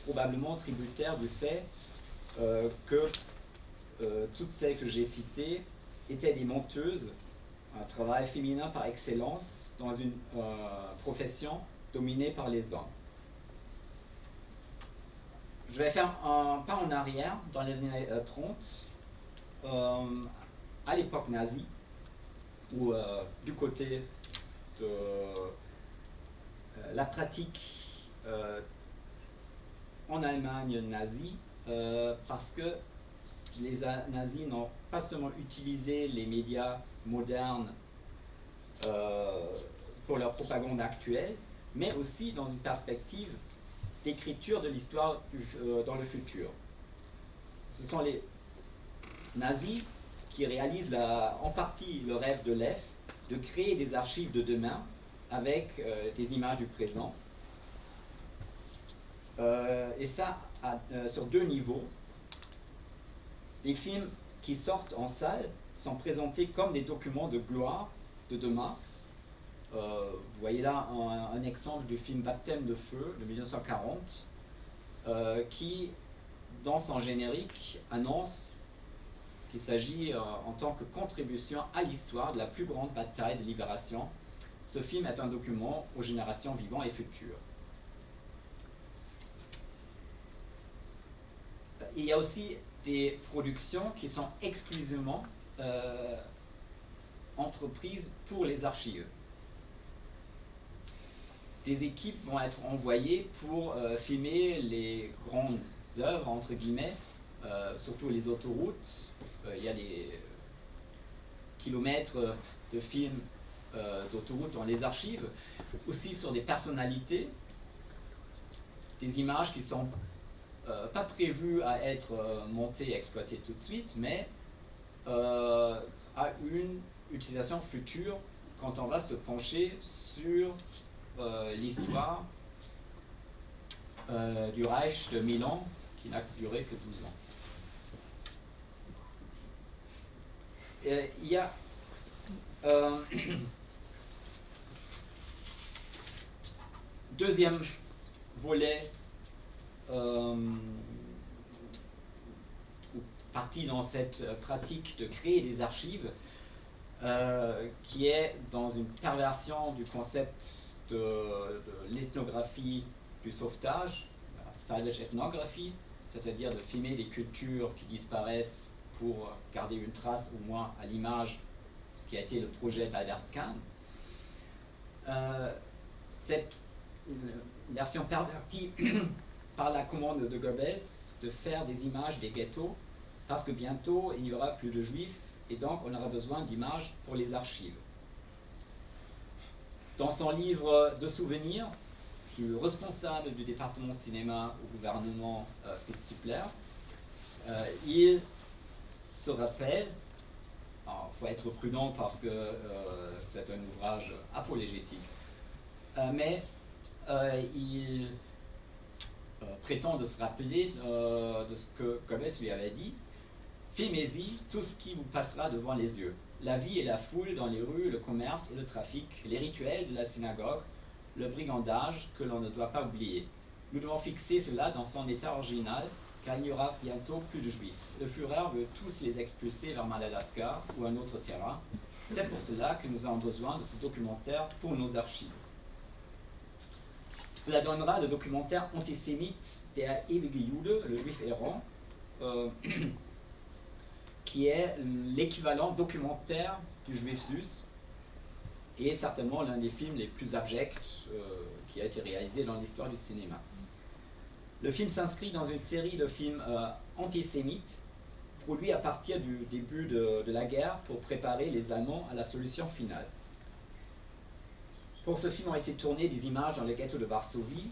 S1: probablement tributaire du fait que toutes celles que j'ai citées étaient des monteuses, un travail féminin par excellence dans une profession dominée par les hommes. Je vais faire un pas en arrière dans les années 30, à l'époque nazie, où du côté de la pratique en Allemagne nazie, parce que les nazis n'ont pas seulement utilisé les médias modernes pour leur propagande actuelle, mais aussi dans une perspective d'écriture de l'histoire dans le futur. Ce sont les nazis qui réalisent en partie le rêve de Lev de créer des archives de demain avec des images du présent. Et ça sur deux niveaux. Les films qui sortent en salle sont présentés comme des documents de gloire de demain. Vous voyez là un exemple du film Baptême de feu de 1940 qui, dans son générique, annonce qu'il s'agit en tant que contribution à l'histoire de la plus grande bataille de libération. Ce film est un document aux générations vivantes et futures. Il y a aussi des productions qui sont exclusivement entreprises pour les archives. Des équipes vont être envoyées pour filmer les grandes œuvres, entre guillemets, surtout les autoroutes. Il y a des kilomètres de films d'autoroutes dans les archives, aussi sur des personnalités, des images qui sont pas prévues à être montées et exploitées tout de suite, mais à une utilisation future quand on va se pencher sur l'histoire du Reich de Milan, qui n'a duré que 12 ans. Il y a deuxième volet partie dans cette pratique de créer des archives qui est dans une perversion du concept de l'ethnographie du sauvetage, salvage ethnographie, c'est-à-dire de filmer des cultures qui disparaissent pour garder une trace au moins à l'image, ce qui a été le projet d'Albert Kahn. Cette version pervertie par la commande de Goebbels de faire des images des ghettos, parce que bientôt il n'y aura plus de juifs et donc on aura besoin d'images pour les archives. Dans son livre de souvenirs, qui est le responsable du département cinéma au gouvernement Fritz Zippler, il se rappelle, il faut être prudent parce que c'est un ouvrage apologétique, mais il prétend de se rappeler de ce que Goebbels lui avait dit: filmez-y tout ce qui vous passera devant les yeux. La vie et la foule dans les rues, le commerce et le trafic, les rituels de la synagogue, le brigandage que l'on ne doit pas oublier. Nous devons fixer cela dans son état original, car il n'y aura bientôt plus de juifs. Le Führer veut tous les expulser vers Madagascar ou un autre terrain. C'est pour cela que nous avons besoin de ce documentaire pour nos archives. Cela donnera le documentaire antisémite Der ewige Jude, le juif errant, qui est l'équivalent documentaire du Juif Zus, et certainement l'un des films les plus abjects qui a été réalisé dans l'histoire du cinéma. Le film s'inscrit dans une série de films antisémites produits à partir du début de la guerre pour préparer les Allemands à la solution finale. Pour ce film ont été tournées des images dans le ghetto de Varsovie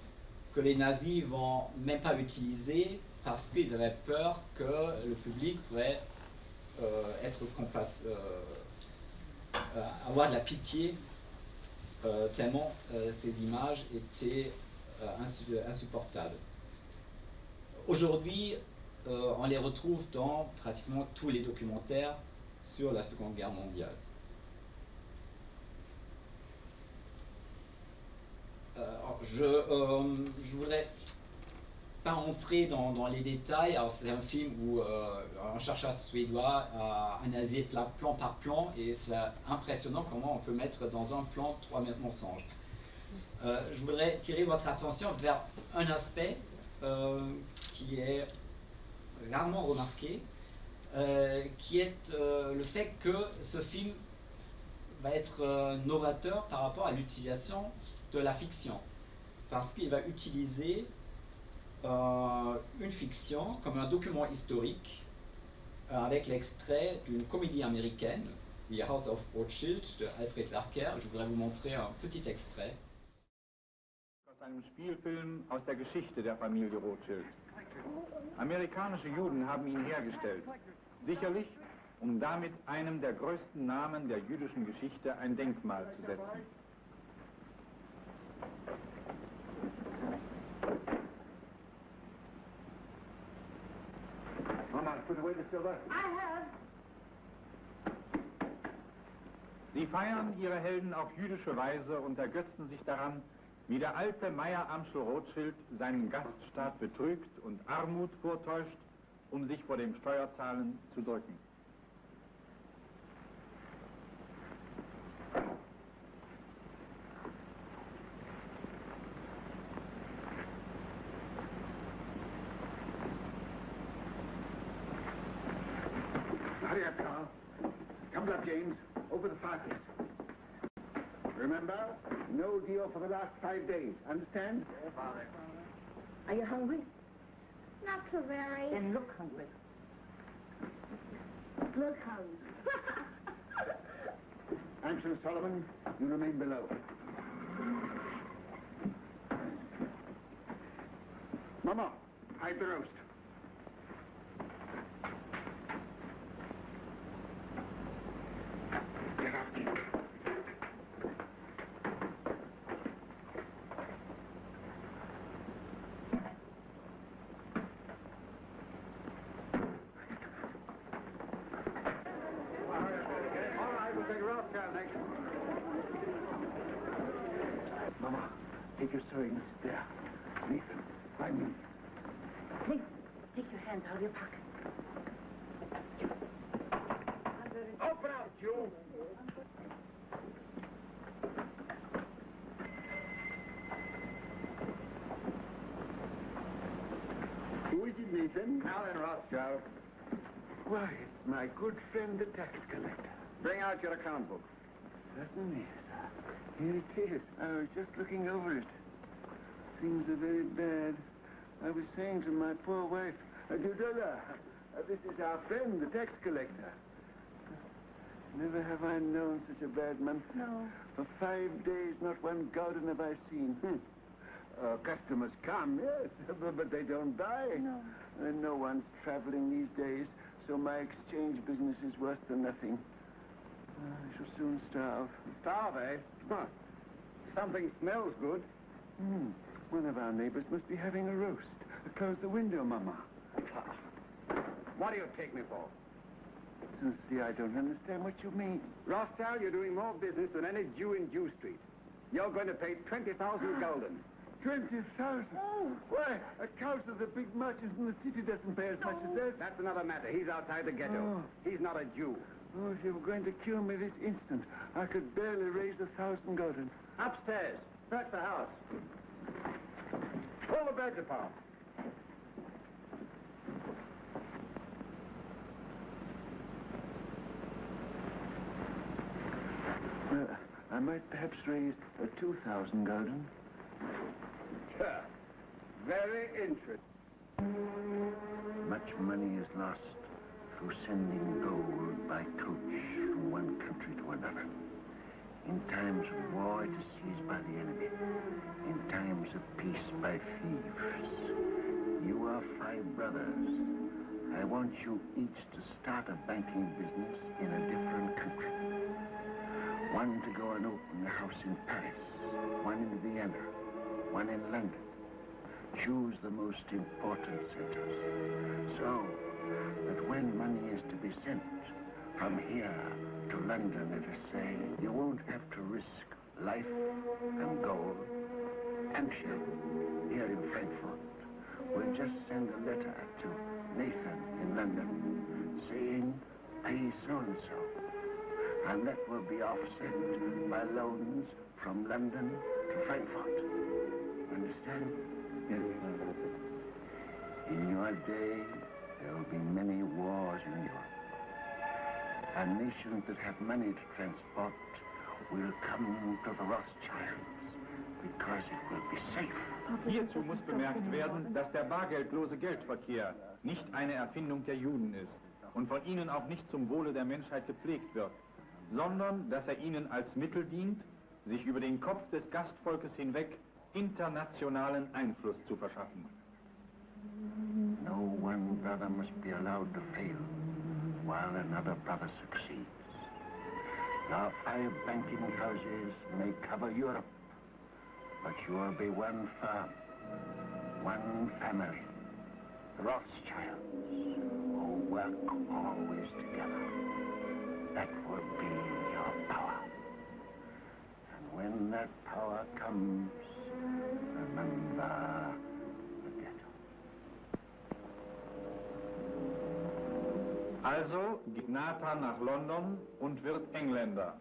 S1: que les nazis vont même pas utiliser parce qu'ils avaient peur que le public pourrait avoir de la pitié tellement ces images étaient insupportables. Aujourd'hui, on les retrouve dans pratiquement tous les documentaires sur la Seconde Guerre mondiale. Je voudrais pas entrer dans les détails. Alors c'est un film où un chercheur suédois a analysé plan par plan, et c'est impressionnant comment on peut mettre dans un plan 3 mensonges. Je voudrais tirer votre attention vers un aspect qui est rarement remarqué, qui est le fait que ce film va être novateur par rapport à l'utilisation de la fiction, parce qu'il va utiliser une fiction comme un document historique avec l'extrait d'une comédie américaine, The House of Rothschild, de Alfred Larcker. Je voudrais vous montrer un petit extrait.
S11: Aus einem Spielfilm aus der Geschichte der Familie Rothschild. Amerikanische Juden haben ihn hergestellt. Sicherlich, um damit einem der größten Namen der jüdischen Geschichte ein Denkmal zu setzen.
S5: Mama, put away the silver.
S10: I have.
S11: Sie feiern ihre Helden auf jüdische Weise und ergötzen sich daran, wie der alte Meyer Amschel Rothschild seinen Gaststaat betrügt und Armut vortäuscht, um sich vor dem Steuerzahlen zu drücken.
S5: Hurry up, Carl. Come up, James. Over the fireplace. Remember, no deal for the last 5 days. Understand?
S10: Yes, Father.
S6: Are you hungry?
S10: Not so very.
S6: Then look hungry. Look hungry.
S5: Amschel Solomon, you remain below. Mama, hide the roast. Get up, James. Mama, take your sewing. Sit there. Nathan, by me.
S6: Please, take your hands out of your pocket.
S5: Open up, Jew. Who is it, Nathan?
S12: Alan Rothschild.
S5: Why, it's my good friend, the tax collector.
S12: Bring out your account book.
S5: Certainly, sir. Here it is. I was just looking over it. Things are very bad. I was saying to my poor wife, Dudula, this is our friend, the tax collector. Never have I known such a bad month.
S6: No.
S5: For 5 days, not one garden have I seen. Customers come, yes, but they don't buy.
S6: No.
S5: And no one's traveling these days, so my exchange business is worse than nothing. I shall soon starve.
S12: Starve, eh? Huh. Something smells good.
S5: One of our neighbors must be having a roast. Close the window, Mama.
S12: What do you take me for?
S5: See, I don't understand what you mean.
S12: Rothschild, you're doing more business than any Jew in Jew Street. You're going to pay 20,000 gulden.
S5: 20,000?
S6: Oh.
S5: Why, a couch of the big merchants in the city doesn't pay as much as that.
S12: That's another matter. He's outside the ghetto. He's not a Jew.
S5: Oh, if you were going to kill me this instant, I could barely raise 1,000 gulden.
S12: Upstairs. Search the house. Pull the beds apart.
S5: I might perhaps raise 2,000 gulden.
S12: Sure. Very interesting.
S5: Much money is lost through sending gold by coach from one country to another. In times of war, it is seized by the enemy. In times of peace, by thieves. You are 5 brothers. I want you each to start a banking business in a different country. One to go and open a house in Paris, one in Vienna, one in London. Choose the most important centers, so that when money is to be sent from here to London, let us say, you won't have to risk life and gold. Hampshire, here in Frankfurt, will just send a letter to Nathan in London saying, pay so-and-so. And that will be offset by loans from London to Frankfurt. Understand? Yes. In your day, there will be many wars in Europe. And nations that have money to transport will come to the Rothschilds because it will be safe.
S11: Hierzu muss bemerkt werden, dass der bargeldlose Geldverkehr nicht eine Erfindung der Juden ist. und von ihnen auch nicht zum Wohle der Menschheit gepflegt wird, sondern dass er ihnen als Mittel dient, sich über den Kopf des Gastvolkes hinweg internationalen Einfluss zu verschaffen.
S13: No one brother must be allowed to fail while another brother succeeds. Now 5 banking houses may cover Europe, but you will be one firm, one family, Rothschilds, who work always together. That will be your power. And when that power comes, remember the ghetto.
S11: Also geht Nathan nach London und wird Engländer.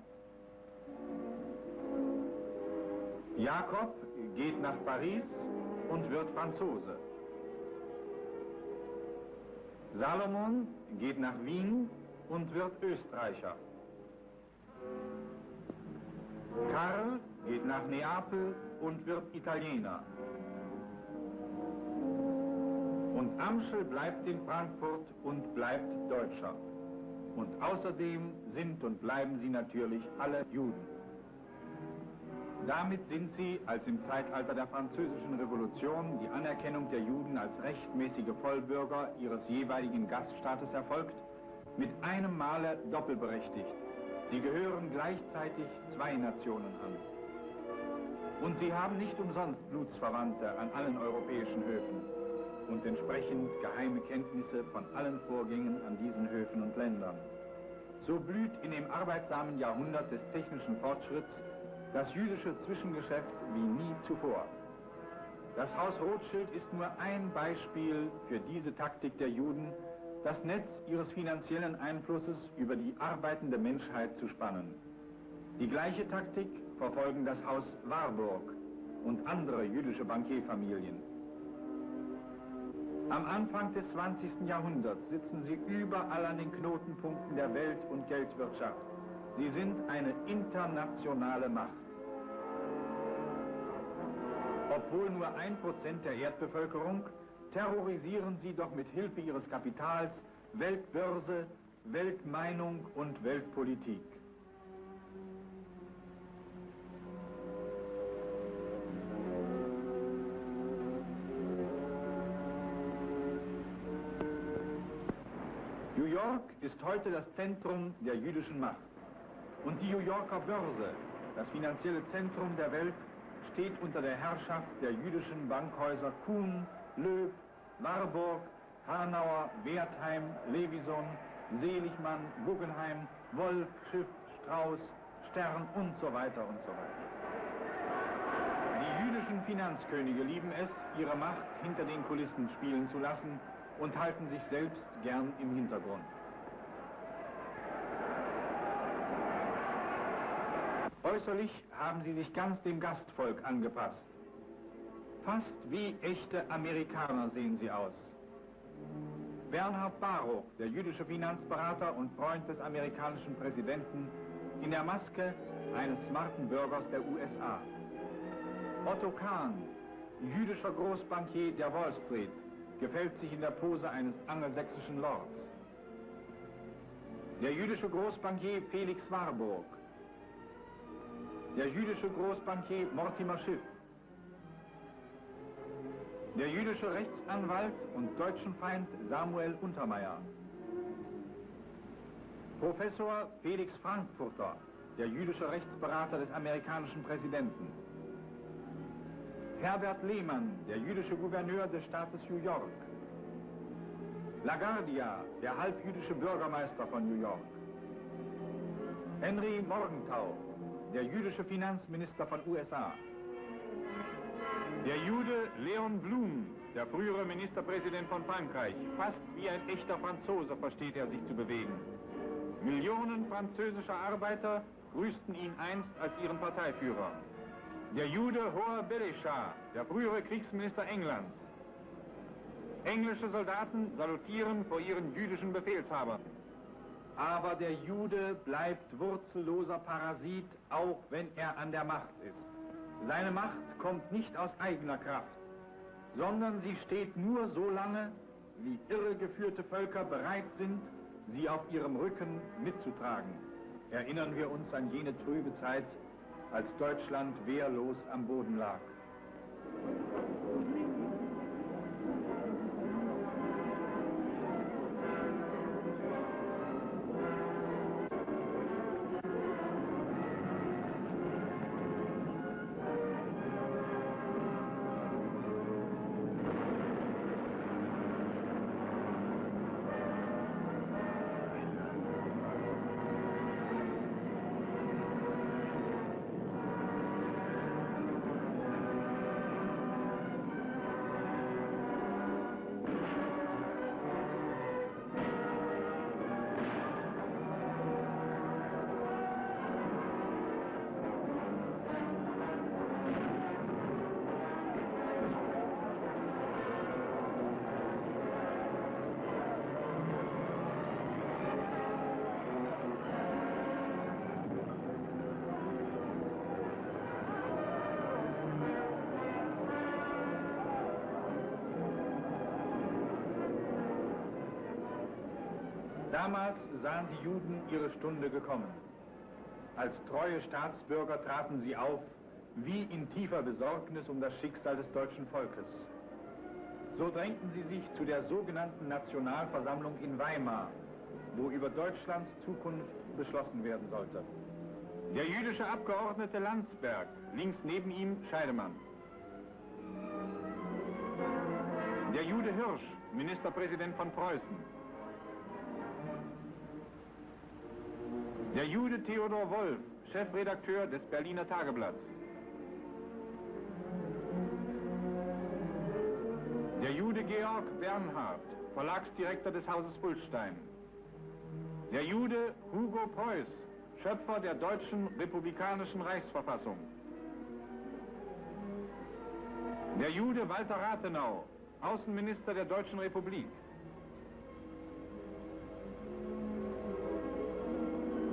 S11: Jakob geht nach Paris und wird Franzose. Salomon geht nach Wien und wird Österreicher. Karl geht nach Neapel und wird Italiener. Und Amschel bleibt in Frankfurt und bleibt Deutscher. Und außerdem sind und bleiben sie natürlich alle Juden. Damit sind sie, als im Zeitalter der Französischen Revolution die Anerkennung der Juden als rechtmäßige Vollbürger ihres jeweiligen Gaststaates erfolgt, mit einem Male doppelberechtigt. Sie gehören gleichzeitig 2 Nationen an. Und sie haben nicht umsonst Blutsverwandte an allen europäischen Höfen und entsprechend geheime Kenntnisse von allen Vorgängen an diesen Höfen und Ländern. So blüht in dem arbeitsamen Jahrhundert des technischen Fortschritts das jüdische Zwischengeschäft wie nie zuvor. Das Haus Rothschild ist nur ein Beispiel für diese Taktik der Juden, das Netz ihres finanziellen Einflusses über die arbeitende Menschheit zu spannen. Die gleiche Taktik verfolgen das Haus Warburg und andere jüdische Bankierfamilien. Am Anfang des 20. Jahrhunderts sitzen sie überall an den Knotenpunkten der Welt- und Geldwirtschaft. Sie sind eine internationale Macht. Obwohl nur 1% der Erdbevölkerung, terrorisieren sie doch mit Hilfe ihres Kapitals Weltbörse, Weltmeinung und Weltpolitik. New York ist heute das Zentrum der jüdischen Macht. Und die New Yorker Börse, das finanzielle Zentrum der Welt, steht unter der Herrschaft der jüdischen Bankhäuser Kuhn, Loeb, Warburg, Hanauer, Wertheim, Levison, Seligmann, Guggenheim, Wolf, Schiff, Strauß, Stern und so weiter und so weiter. Die jüdischen Finanzkönige lieben es, ihre Macht hinter den Kulissen spielen zu lassen und halten sich selbst gern im Hintergrund. Äußerlich haben sie sich ganz dem Gastvolk angepasst. Fast wie echte Amerikaner sehen sie aus. Bernhard Baruch, der jüdische Finanzberater und Freund des amerikanischen Präsidenten, in der Maske eines smarten Bürgers der USA. Otto Kahn, jüdischer Großbankier der Wall Street, gefällt sich in der Pose eines angelsächsischen Lords. Der jüdische Großbankier Felix Warburg. Der jüdische Großbankier Mortimer Schiff. Der jüdische Rechtsanwalt und Deutschenfeind Samuel Untermeier. Professor Felix Frankfurter, der jüdische Rechtsberater des amerikanischen Präsidenten. Herbert Lehmann, der jüdische Gouverneur des Staates New York. LaGuardia, der halbjüdische Bürgermeister von New York. Henry Morgenthau, der jüdische Finanzminister von USA. Der Jude Leon Blum, der frühere Ministerpräsident von Frankreich. Fast wie ein echter Franzose versteht er sich zu bewegen. Millionen französischer Arbeiter grüßten ihn einst als ihren Parteiführer. Der Jude Hoher Beresha, der frühere Kriegsminister Englands. Englische Soldaten salutieren vor ihren jüdischen Befehlshabern. Aber der Jude bleibt wurzelloser Parasit, auch wenn er an der Macht ist. Seine Macht kommt nicht aus eigener Kraft, sondern sie steht nur so lange, wie irregeführte Völker bereit sind, sie auf ihrem Rücken mitzutragen, erinnern wir uns an jene trübe Zeit, als Deutschland wehrlos am Boden lag. Damals sahen die Juden ihre Stunde gekommen. Als treue Staatsbürger traten sie auf, wie in tiefer Besorgnis um das Schicksal des deutschen Volkes. So drängten sie sich zu der sogenannten Nationalversammlung in Weimar, wo über Deutschlands Zukunft beschlossen werden sollte. Der jüdische Abgeordnete Landsberg, links neben ihm Scheidemann. Der Jude Hirsch, Ministerpräsident von Preußen. Der Jude Theodor Wolf, Chefredakteur des Berliner Tageblatts. Der Jude Georg Bernhard, Verlagsdirektor des Hauses Bulstein. Der Jude Hugo Preuß, Schöpfer der deutschen republikanischen Reichsverfassung. Der Jude Walter Rathenau, Außenminister der Deutschen Republik.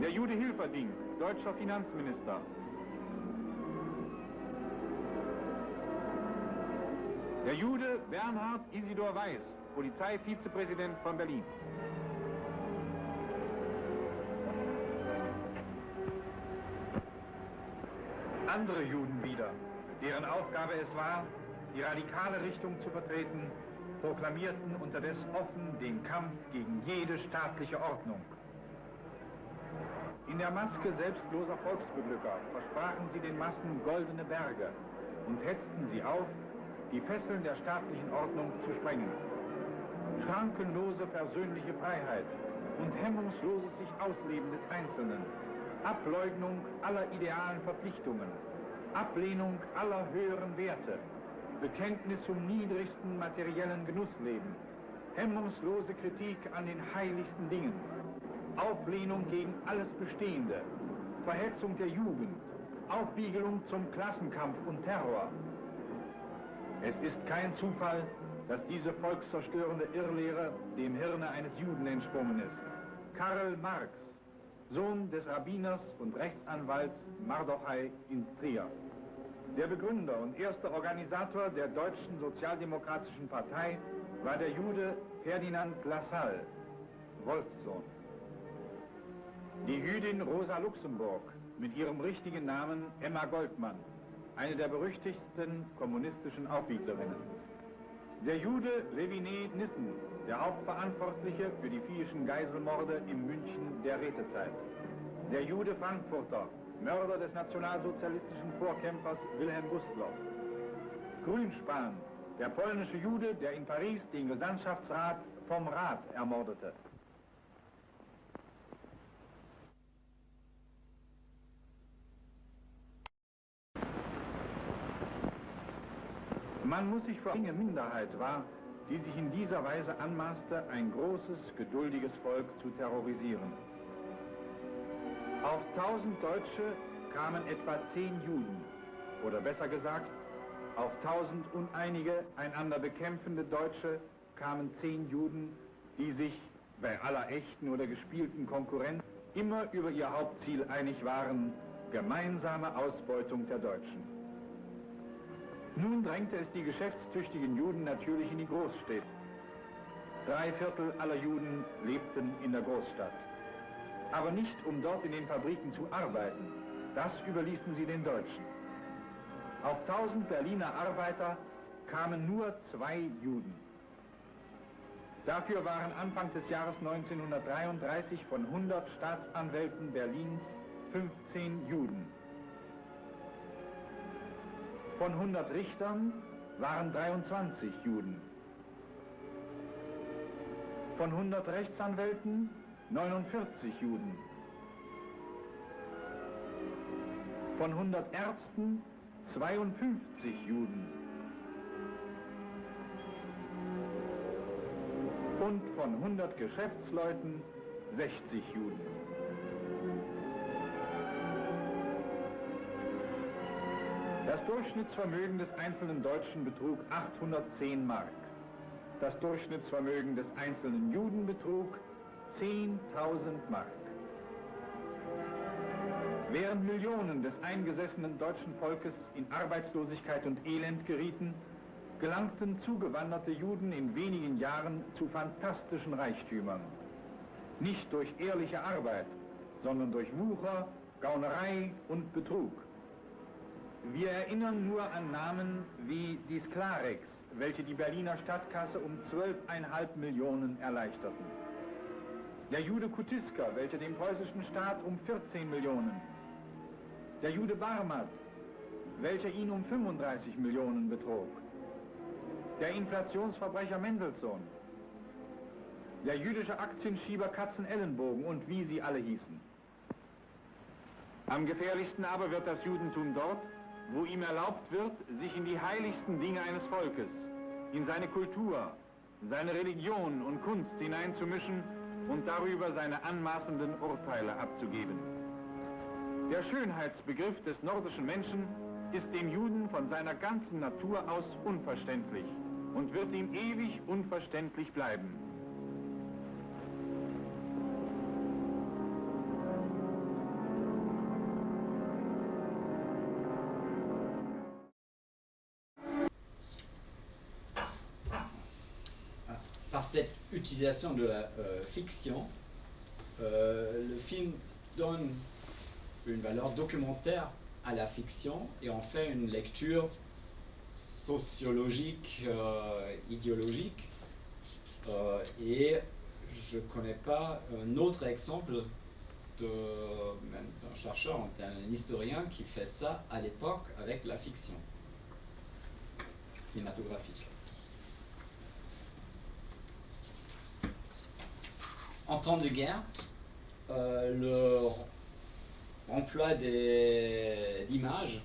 S11: Der Jude Hilferding, deutscher Finanzminister. Der Jude Bernhard Isidor Weiß, Polizeivizepräsident von Berlin. Andere Juden wieder, deren Aufgabe es war, die radikale Richtung zu vertreten, proklamierten unterdes offen den Kampf gegen jede staatliche Ordnung. In der Maske selbstloser Volksbeglücker versprachen sie den Massen goldene Berge und hetzten sie auf, die Fesseln der staatlichen Ordnung zu sprengen. Schrankenlose persönliche Freiheit und hemmungsloses sich Ausleben des Einzelnen, Ableugnung aller idealen Verpflichtungen, Ablehnung aller höheren Werte, Bekenntnis zum niedrigsten materiellen Genussleben, hemmungslose Kritik an den heiligsten Dingen, Auflehnung gegen alles Bestehende, Verhetzung der Jugend, Aufwiegelung zum Klassenkampf und Terror. Es ist kein Zufall, dass diese volkszerstörende Irrlehre dem Hirne eines Juden entsprungen ist. Karl Marx, Sohn des Rabbiners und Rechtsanwalts Mardochai in Trier. Der Begründer und erste Organisator der Deutschen Sozialdemokratischen Partei war der Jude Ferdinand Lassalle, Wolfssohn. Die Jüdin Rosa Luxemburg mit ihrem richtigen Namen Emma Goldmann, eine der berüchtigsten kommunistischen Aufwieglerinnen. Der Jude Leviné Nissen, der Hauptverantwortliche für die viehischen Geiselmorde im München der Rätezeit. Der Jude Frankfurter, Mörder des nationalsozialistischen Vorkämpfers Wilhelm Gustloff. Grünspan, der polnische Jude, der in Paris den Gesandtschaftsrat vom Rat ermordete. Man muss sich vor eine Minderheit war, die sich in dieser Weise anmaßte, ein großes, geduldiges Volk zu terrorisieren. Auf 1000 Deutsche kamen etwa 10 Juden, oder besser gesagt, auf 1000 uneinige, einander bekämpfende Deutsche kamen 10 Juden, die sich bei aller echten oder gespielten Konkurrenz immer über ihr Hauptziel einig waren: gemeinsame Ausbeutung der Deutschen. Nun drängte es die geschäftstüchtigen Juden natürlich in die Großstädte. 3/4 aller Juden lebten in der Großstadt. Aber nicht, um dort in den Fabriken zu arbeiten. Das überließen sie den Deutschen. Auf 1000 Berliner Arbeiter kamen nur 2 Juden. Dafür waren Anfang des Jahres 1933 von 100 Staatsanwälten Berlins 15 Juden. Von 100 Richtern waren 23 Juden. Von 100 Rechtsanwälten 49 Juden. Von 100 Ärzten 52 Juden. Und von 100 Geschäftsleuten 60 Juden. Das Durchschnittsvermögen des einzelnen Deutschen betrug 810 Mark. Das Durchschnittsvermögen des einzelnen Juden betrug 10.000 Mark. Während Millionen des eingesessenen deutschen Volkes in Arbeitslosigkeit und Elend gerieten, gelangten zugewanderte Juden in wenigen Jahren zu fantastischen Reichtümern. Nicht durch ehrliche Arbeit, sondern durch Wucher, Gaunerei und Betrug. Wir erinnern nur an Namen wie die Sklarex, welche die Berliner Stadtkasse um 12,5 Millionen erleichterten. Der Jude Kutiska, welcher dem preußischen Staat um 14 Millionen. Der Jude Barmat, welcher ihn um 35 Millionen betrog. Der Inflationsverbrecher Mendelssohn. Der jüdische Aktienschieber Katzenellenbogen und wie sie alle hießen. Am gefährlichsten aber wird das Judentum dort, wo ihm erlaubt wird, sich in die heiligsten Dinge eines Volkes, in seine Kultur, seine Religion und Kunst hineinzumischen und darüber seine anmaßenden Urteile abzugeben. Der Schönheitsbegriff des nordischen Menschen ist dem Juden von seiner ganzen Natur aus unverständlich und wird ihm ewig unverständlich bleiben.
S1: Par cette utilisation de la fiction, le film donne une valeur documentaire à la fiction et en fait une lecture sociologique, idéologique. Et je ne connais pas un autre exemple même d'un chercheur, d'un historien qui fait ça à l'époque avec la fiction cinématographique. En temps de guerre, l'emploi d'images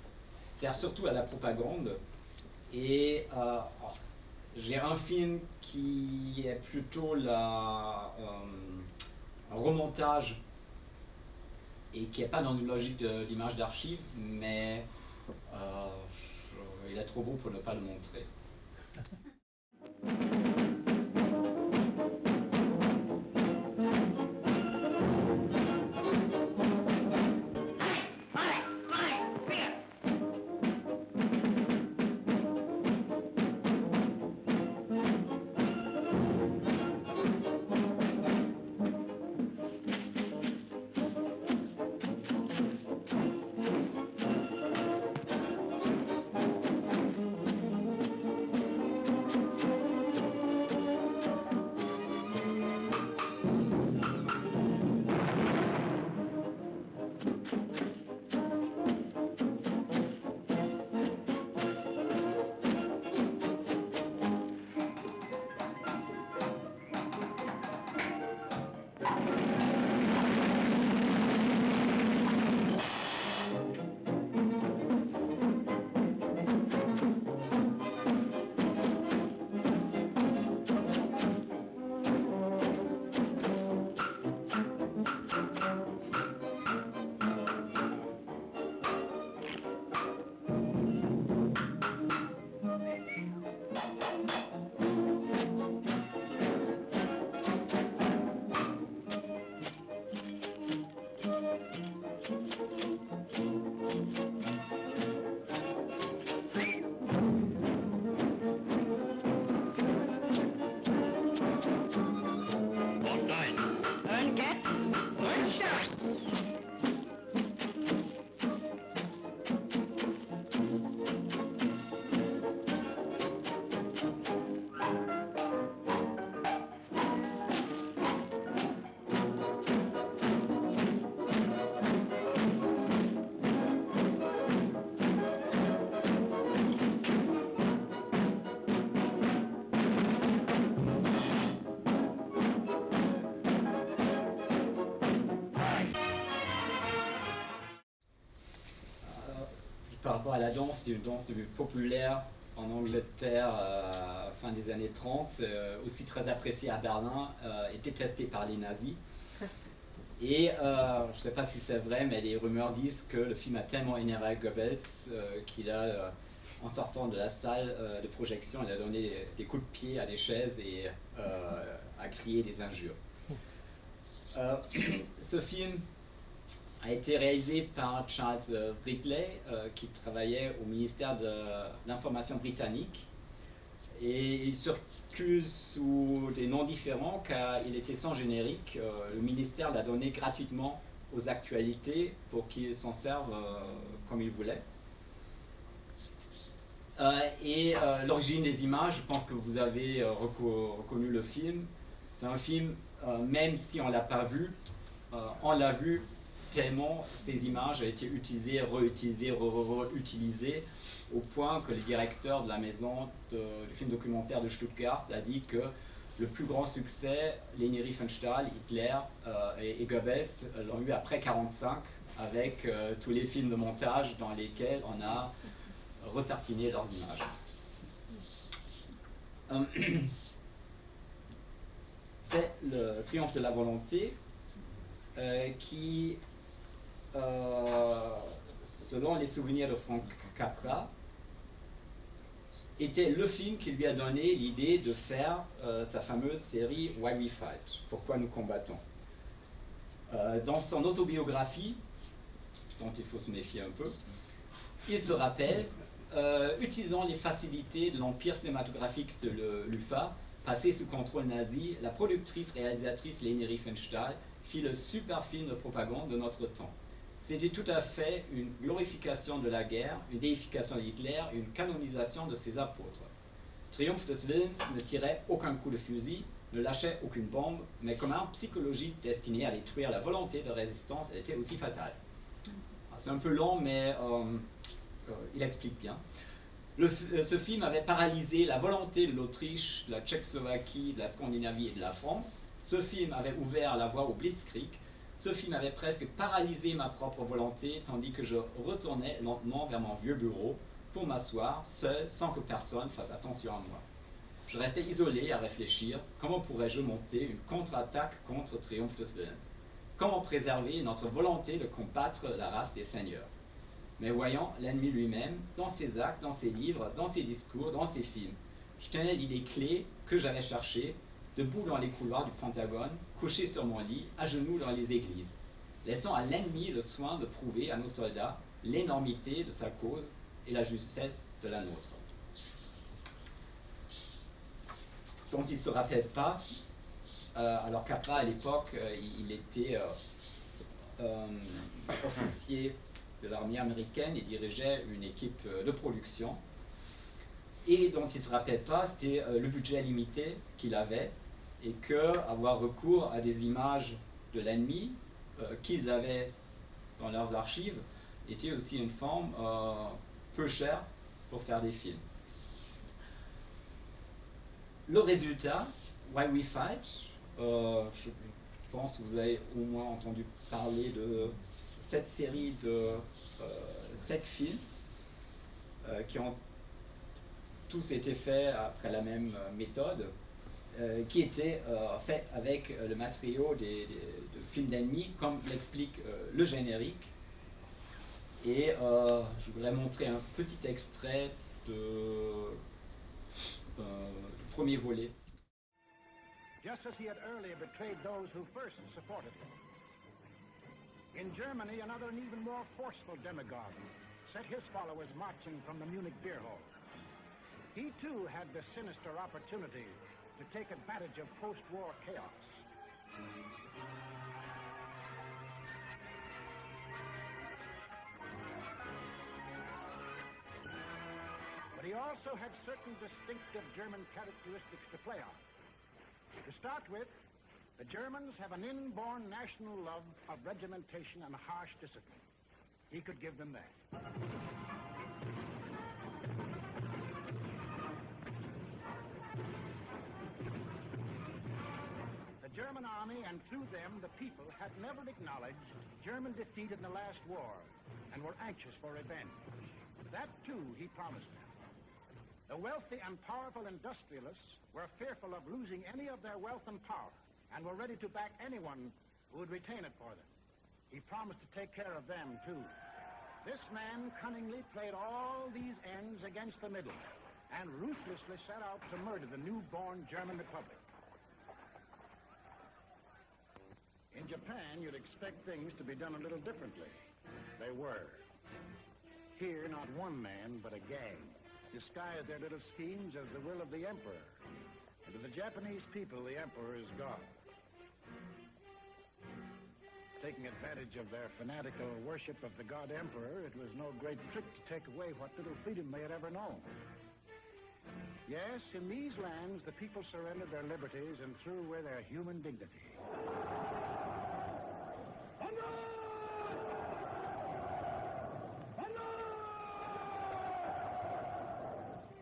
S1: sert surtout à la propagande et j'ai un film qui est plutôt un remontage et qui n'est pas dans une logique d'image d'archive, mais il est trop beau pour ne pas le montrer. par rapport à la danse, c'était une danse devenue populaire en Angleterre fin des années 30, aussi très appréciée à Berlin et détestée par les nazis. Et je ne sais pas si c'est vrai, mais les rumeurs disent que le film a tellement énervé Goebbels qu'il a, en sortant de la salle de projection, il a donné des coups de pied à des chaises et a crié des injures. Ce film a été réalisé par Charles Bridley, qui travaillait au ministère de l'Information britannique. Et il circule sous des noms différents car il était sans générique. Le ministère l'a donné gratuitement aux actualités pour qu'ils s'en servent comme ils voulaient. L'origine des images, je pense que vous avez reconnu le film. C'est un film, même si on ne l'a pas vu, on l'a vu tellement ces images ont été utilisées, réutilisées, réutilisées, au point que le directeur de la maison du film documentaire de Stuttgart a dit que le plus grand succès, Leni Riefenstahl, Hitler et Goebbels l'ont eu après 1945, avec tous les films de montage dans lesquels on a retartiné leurs images. C'est le triomphe de la volonté qui, selon les souvenirs de Frank Capra, était le film qui lui a donné l'idée de faire sa fameuse série Why We Fight, Pourquoi nous combattons. Dans son autobiographie, dont il faut se méfier un peu, il se rappelle, utilisant les facilités de l'empire cinématographique de l'UFA, passé sous contrôle nazi, la productrice-réalisatrice Leni Riefenstahl fit le super film de propagande de notre temps. C'était tout à fait une glorification de la guerre, une déification d'Hitler, une canonisation de ses apôtres. Triomphe des Willens ne tirait aucun coup de fusil, ne lâchait aucune bombe, mais comme arme psychologique destinée à détruire la volonté de résistance, elle était aussi fatale. C'est un peu long, mais il explique bien. Ce film avait paralysé la volonté de l'Autriche, de la Tchécoslovaquie, de la Scandinavie et de la France. Ce film avait ouvert la voie au Blitzkrieg. Ce film avait presque paralysé ma propre volonté, tandis que je retournais lentement vers mon vieux bureau pour m'asseoir, seul, sans que personne fasse attention à moi. Je restais isolé à réfléchir, comment pourrais-je monter une contre-attaque contre Triomphe des Willens? Comment préserver notre volonté de combattre la race des seigneurs? Mais voyant l'ennemi lui-même, dans ses actes, dans ses livres, dans ses discours, dans ses films, je tenais l'idée clé que j'avais cherchée, debout dans les couloirs du Pentagone, couché sur mon lit, à genoux dans les églises, laissant à l'ennemi le soin de prouver à nos soldats l'énormité de sa cause et la justesse de la nôtre. Dont il ne se rappelle pas, alors qu'après, à l'époque, il était officier de l'armée américaine et dirigeait une équipe de production. Et dont il ne se rappelle pas, c'était le budget limité qu'il avait, et qu'avoir recours à des images de l'ennemi qu'ils avaient dans leurs archives était aussi une forme peu chère pour faire des films. Le résultat, Why We Fight, je pense que vous avez au moins entendu parler de cette série de 7 films qui ont tous été faits après la même méthode, qui étaient faits avec le matériau de films d'ennemis, comme l'explique le générique. Et je voudrais montrer un petit extrait du premier volet.
S14: Just as he had earlier betrayed those who first supported him. In Germany, another and even more forceful demagogue set his followers marching from the Munich beer hall. He too had the sinister opportunity to take advantage of post-war chaos. But he also had certain distinctive German characteristics to play on. To start with, the Germans have an inborn national love of regimentation and harsh discipline. He could give them that. The German army, and through them the people, had never acknowledged German defeat in the last war and were anxious for revenge. That, too, he promised them. The wealthy and powerful industrialists were fearful of losing any of their wealth and power and were ready to back anyone who would retain it for them. He promised to take care of them, too. This man cunningly played all these ends against the middle and ruthlessly set out to murder the newborn German Republic. In Japan, you'd expect things to be done a little differently. They were. Here, not one man, but a gang disguised their little schemes as the will of the emperor. And to the Japanese people, the emperor is God. Taking advantage of their fanatical worship of the god emperor, it was no great trick to take away what little freedom they had ever known. Yes, in these lands, the people surrendered their liberties and threw away their human dignity.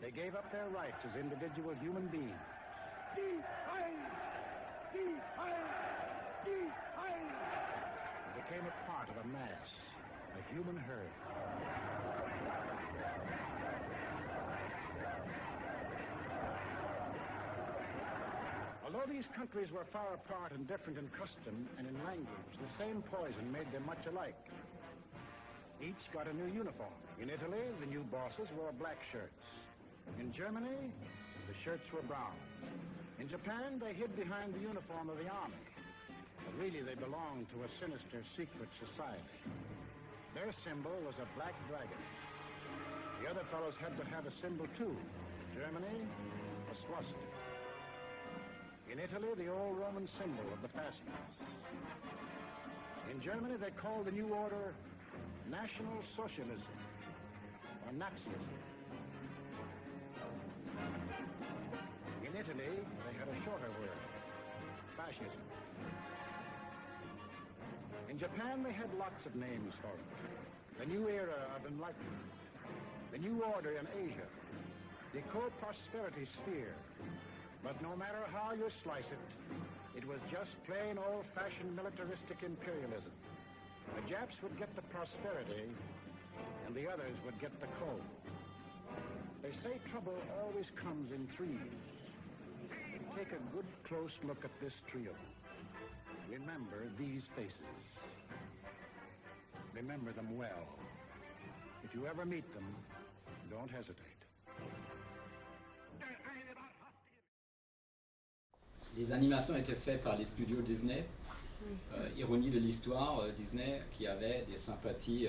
S14: They gave up their rights as individual human beings. They became a part of a mass, a human herd. Although these countries were far apart and different in custom and in language, the same poison made them much alike. Each got a new uniform. In Italy, the new bosses wore black shirts. In Germany, the shirts were brown. In Japan, they hid behind the uniform of the army. But really, they belonged to a sinister, secret society. Their symbol was a black dragon. The other fellows had to have a symbol, too. Germany, a swastika. In Italy, the old Roman symbol of the Fasteners. In Germany, they called the new order National Socialism, or Nazism. In Italy, they had a shorter word, fascism. In Japan, they had lots of names for it. The new era of enlightenment, the new order in Asia, the co-prosperity sphere. But no matter how you slice it, it was just plain old-fashioned militaristic imperialism. The Japs would get the prosperity, and the others would get the coal. They say trouble always comes in threes. Take a good close look at this trio. Remember these faces. Remember them well. If you ever meet them, don't hesitate.
S1: Les animations étaient faites par les studios Disney. Ironie de l'histoire, Disney qui avait des sympathies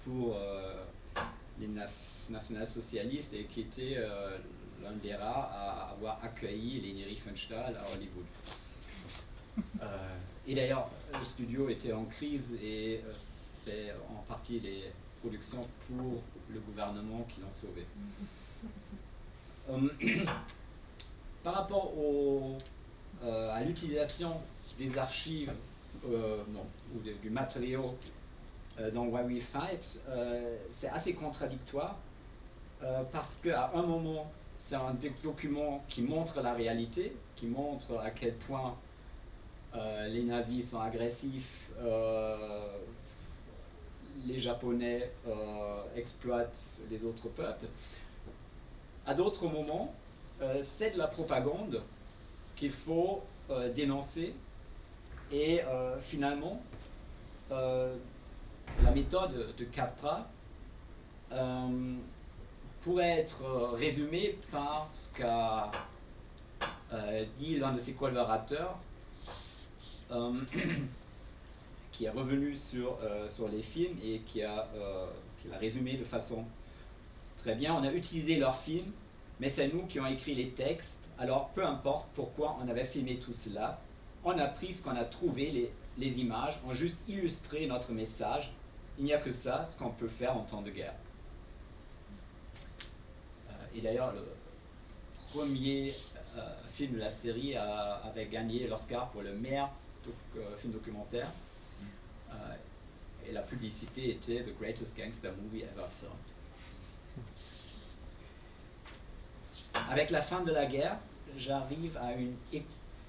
S1: pour les national-socialistes et qui était l'un des rares à avoir accueilli Leni Riefenstahl à Hollywood. Et d'ailleurs, le studio était en crise et c'est en partie les productions pour le gouvernement qui l'ont sauvé. Par rapport à l'utilisation des archives ou du matériau dans Why We Fight, c'est assez contradictoire parce qu'à un moment, c'est un document qui montre la réalité, qui montre à quel point les nazis sont agressifs, les Japonais exploitent les autres peuples. À d'autres moments, c'est de la propagande qu'il faut dénoncer et finalement la méthode de Capra pourrait être résumée par ce qu'a dit l'un de ses collaborateurs qui est revenu sur les films et qui l'a résumé de façon très bien. On a utilisé leurs films, mais c'est nous qui avons écrit les textes, alors peu importe pourquoi on avait filmé tout cela, on a pris ce qu'on a trouvé, les images, on a juste illustré notre message. Il n'y a que ça, ce qu'on peut faire en temps de guerre. Et d'ailleurs, le premier film de la série avait gagné l'Oscar pour le meilleur film documentaire. Et la publicité était The Greatest Gangster Movie Ever Filmed. Avec la fin de la guerre, j'arrive à une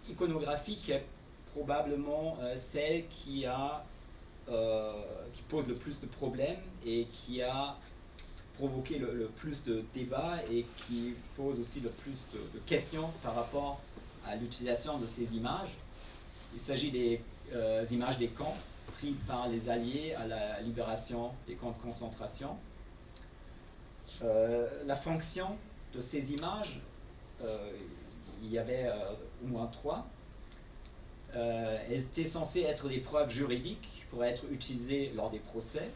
S1: iconographie qui est probablement celle qui a qui pose le plus de problèmes et qui a provoqué le plus de débats et qui pose aussi le plus de questions par rapport à l'utilisation de ces images. Il s'agit des images des camps prises par les Alliés à la libération des camps de concentration. La fonction de ces images, il y avait au moins 3. Elles étaient censées être des preuves juridiques pour être utilisées lors des procès.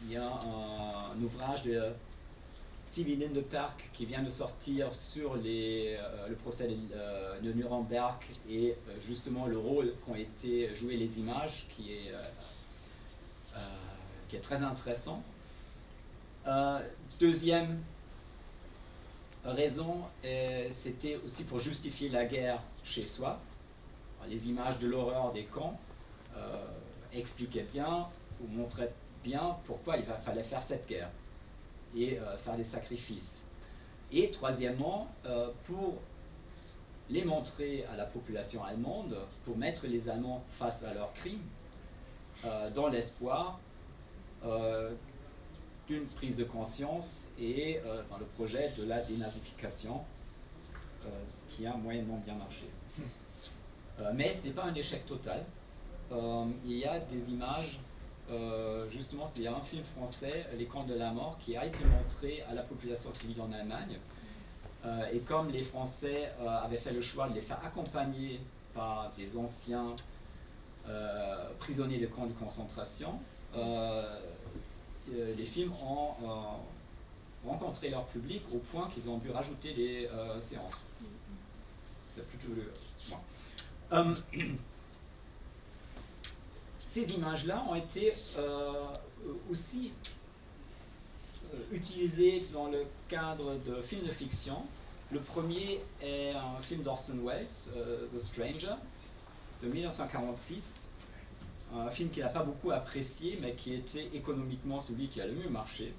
S1: Il y a un ouvrage de Sylvie Lindepark qui vient de sortir sur le procès de Nuremberg et justement le rôle qu'ont été jouées les images qui est très intéressant. Deuxième raison, c'était aussi pour justifier la guerre chez soi. Les images de l'horreur des camps expliquaient bien ou montraient bien pourquoi il fallait faire cette guerre et faire des sacrifices. Et troisièmement, pour les montrer à la population allemande, pour mettre les Allemands face à leurs crimes, dans l'espoir d'une prise de conscience et dans le projet de la dénazification, ce qui a moyennement bien marché. Mais ce n'est pas un échec total. Il y a des images, justement, il y a un film français, Les camps de la mort, qui a été montré à la population civile en Allemagne. Et comme les Français avaient fait le choix de les faire accompagner par des anciens prisonniers de camps de concentration, les films ont rencontré leur public au point qu'ils ont dû rajouter des séances. C'est plutôt bon. Ces images-là ont été aussi utilisées dans le cadre de films de fiction. Le premier est un film d'Orson Welles, The Stranger, de 1946. Un film qu'il n'a pas beaucoup apprécié, mais qui était économiquement celui qui a le mieux marché.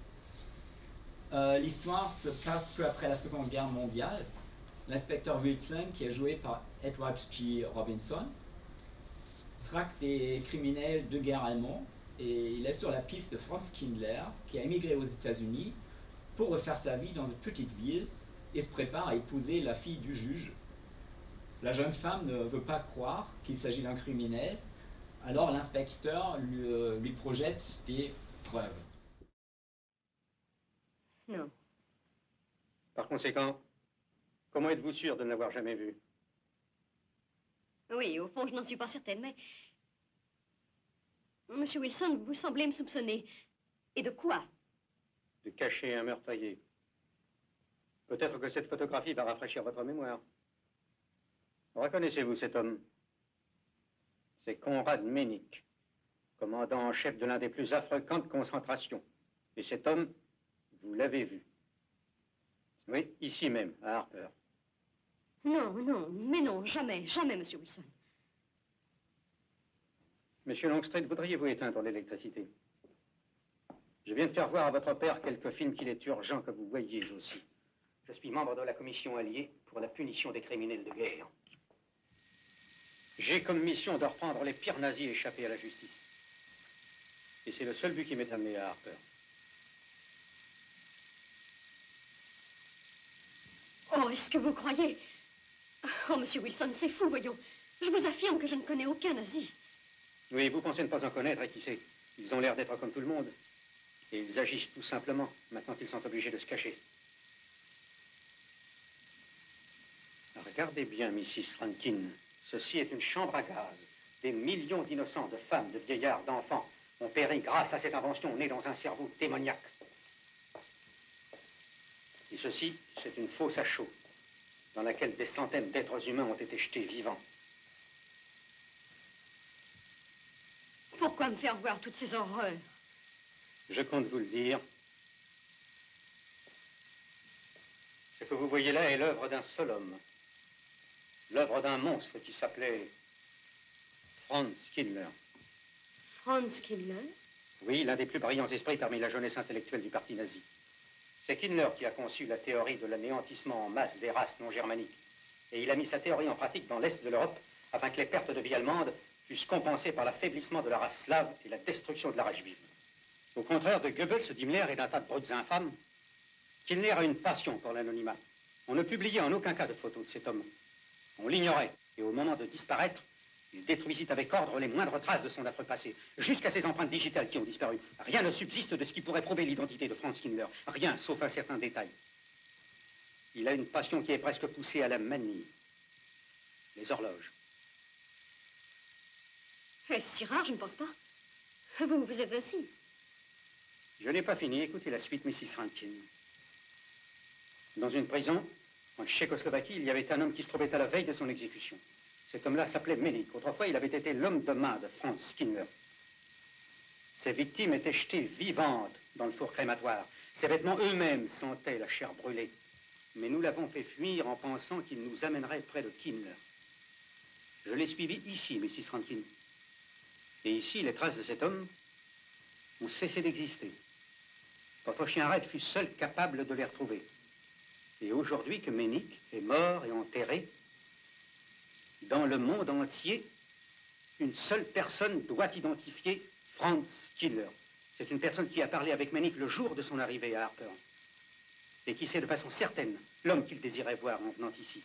S1: L'histoire se passe peu après la Seconde Guerre mondiale. L'inspecteur Wilson, qui est joué par Edward G. Robinson, traque des criminels de guerre allemands et il est sur la piste de Franz Kindler, qui a émigré aux États-Unis pour refaire sa vie dans une petite ville et se prépare à épouser la fille du juge. La jeune femme ne veut pas croire qu'il s'agit d'un criminel, alors l'inspecteur lui projette des preuves.
S15: Non.
S16: Par conséquent, comment êtes-vous sûr de ne l'avoir jamais vu?
S15: Oui, au fond, je n'en suis pas certaine, mais... Monsieur Wilson, vous semblez me soupçonner. Et de quoi?
S16: De cacher un meurtrier. Peut-être que cette photographie va rafraîchir votre mémoire. Reconnaissez-vous cet homme? C'est Konrad Menig, commandant en chef de l'un des plus affreux camps de concentration. Et cet homme, vous l'avez vu. Oui, ici même, à Harper.
S15: Non, non, mais non, jamais, jamais, Monsieur Wilson.
S16: Monsieur Longstreet, voudriez-vous éteindre l'électricité? Je viens de faire voir à votre père quelques films qu'il est urgent que vous voyiez aussi. Je suis membre de la commission alliée pour la punition des criminels de guerre. J'ai comme mission de reprendre les pires nazis échappés à la justice. Et c'est le seul but qui m'est amené à Harper.
S15: Oh, est-ce que vous croyez... Oh, Monsieur Wilson, c'est fou, voyons. Je vous affirme que je ne connais aucun nazi.
S16: Oui, vous pensez ne pas en connaître, et qui sait, ils ont l'air d'être comme tout le monde. Et ils agissent tout simplement, maintenant qu'ils sont obligés de se cacher. Regardez bien, Mrs. Rankin. Ceci est une chambre à gaz. Des millions d'innocents, de femmes, de vieillards, d'enfants ont péri grâce à cette invention née dans un cerveau démoniaque. Et ceci, c'est une fosse à chaux, dans laquelle des centaines d'êtres humains ont été jetés vivants.
S15: Pourquoi me faire voir toutes ces horreurs?
S16: Je compte vous le dire. Ce que vous voyez là est l'œuvre d'un seul homme. L'œuvre d'un monstre qui s'appelait Franz Kindler.
S15: Franz Kindler?
S16: Oui, l'un des plus brillants esprits parmi la jeunesse intellectuelle du parti nazi. C'est Kindler qui a conçu la théorie de l'anéantissement en masse des races non germaniques. Et il a mis sa théorie en pratique dans l'Est de l'Europe afin que les pertes de vie allemandes fussent compensés par l'affaiblissement de la race slave et la destruction de la race juive. Au contraire de Goebbels, d'Himmler et d'un tas de brutes infâmes, Kindler a une passion pour l'anonymat. On ne publiait en aucun cas de photos de cet homme. On l'ignorait, et au moment de disparaître, il détruisit avec ordre les moindres traces de son affreux passé, jusqu'à ses empreintes digitales qui ont disparu. Rien ne subsiste de ce qui pourrait prouver l'identité de Franz Kindler. Rien, sauf un certain détail. Il a une passion qui est presque poussée à la manie. Les horloges.
S15: Est-ce si rare? Je ne pense pas. Vous êtes assis.
S16: Je n'ai pas fini. Écoutez la suite, Mrs. Rankin. Dans une prison, en Tchécoslovaquie, il y avait un homme qui se trouvait à la veille de son exécution. Cet homme-là s'appelait Menik. Autrefois, il avait été l'homme de main de Franz Kindler. Ses victimes étaient jetées vivantes dans le four crématoire. Ses vêtements eux-mêmes sentaient la chair brûlée. Mais nous l'avons fait fuir en pensant qu'il nous amènerait près de Kindler. Je l'ai suivi ici, Mrs. Rankin. Et ici, les traces de cet homme ont cessé d'exister. Votre chien Red fut seul capable de les retrouver. Et aujourd'hui que Menik est mort et enterré, dans le monde entier, une seule personne doit identifier Franz Kindler. C'est une personne qui a parlé avec Menik le jour de son arrivée à Harper. Et qui sait de façon certaine l'homme qu'il désirait voir en venant ici.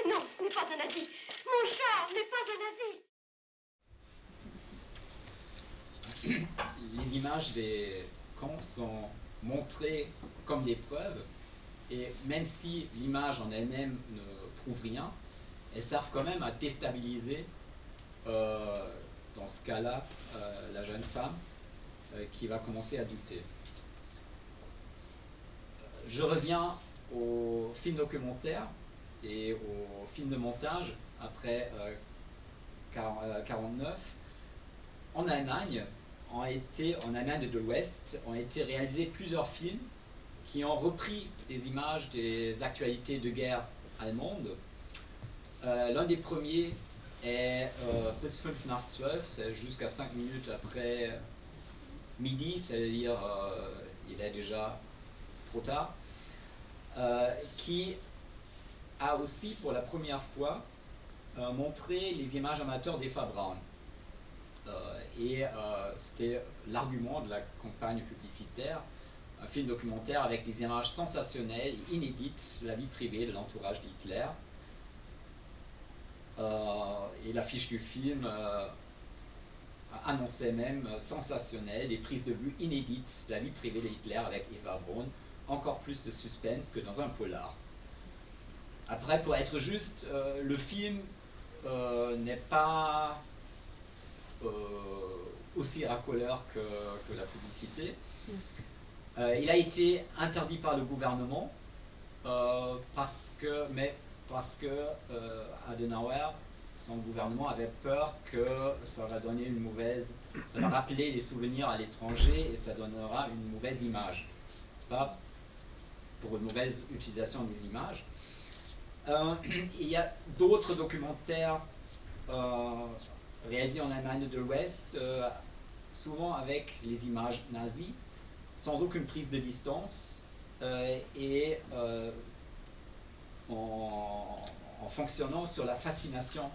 S15: Non, ce n'est pas un nazi. Mon Charles n'est pas un nazi.
S1: Les images des camps sont montrées comme des preuves, et même si l'image en elle-même ne prouve rien, elles servent quand même à déstabiliser, dans ce cas-là, la jeune femme qui va commencer à douter. Je reviens au film documentaire et au film de montage après 1949. En Allemagne, en Allemagne de l'Ouest, ont été réalisés plusieurs films qui ont repris des images des actualités de guerre allemandes. L'un des premiers est bis 5 nach 12, c'est jusqu'à 5 minutes après midi, c'est-à-dire il est déjà trop tard, qui a aussi pour la première fois montré les images amateurs d'Eva Braun. C'était l'argument de la campagne publicitaire, un film documentaire avec des images sensationnelles et inédites de la vie privée de l'entourage d'Hitler. Et l'affiche du film annonçait même sensationnel, des prises de vue inédites de la vie privée de Hitler avec Eva Braun, encore plus de suspense que dans un polar. Après, pour être juste, le film n'est pas aussi racoleur que la publicité. Il a été interdit par le gouvernement parce que Adenauer, son gouvernement, avait peur que ça va donner ça va rappeler les souvenirs à l'étranger et ça donnera une mauvaise image. Pas pour une mauvaise utilisation des images. Il y a d'autres documentaires réalisés en Allemagne de l'Ouest, souvent avec les images nazies, sans aucune prise de distance et en fonctionnant sur la fascination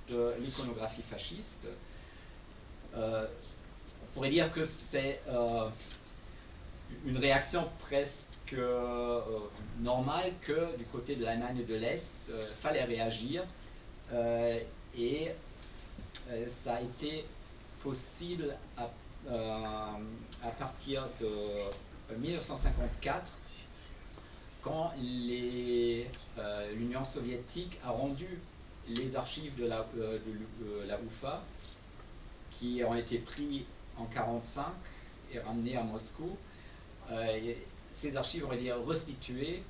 S1: de l'iconographie fasciste. On pourrait dire que c'est une réaction presque normale que du côté de l'Allemagne de l'Est, fallait réagir et ça a été possible à partir de 1954 quand l'Union soviétique a rendu les archives de la UFA qui ont été pris en 1945 et ramenés à Moscou. Ces archives ont été restituées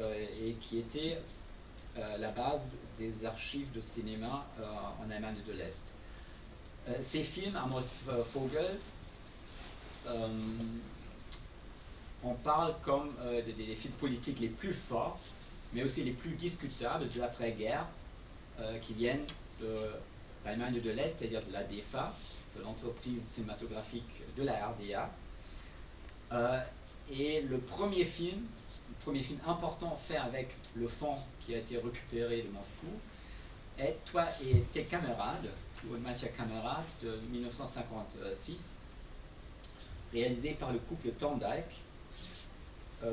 S1: et qui étaient la base des archives de cinéma en Allemagne de l'Est. Ces films, Amos Vogel, on parle comme des films politiques les plus forts, mais aussi les plus discutables de l'après-guerre, qui viennent de l'Allemagne de l'Est, c'est-à-dire de la DEFA, de l'entreprise cinématographique de la RDA. Et le premier film premier film important fait avec le fonds qui a été récupéré de Moscou, est Toi et tes camarades, ou Manche camarades de 1956, réalisé par le couple Thorndike,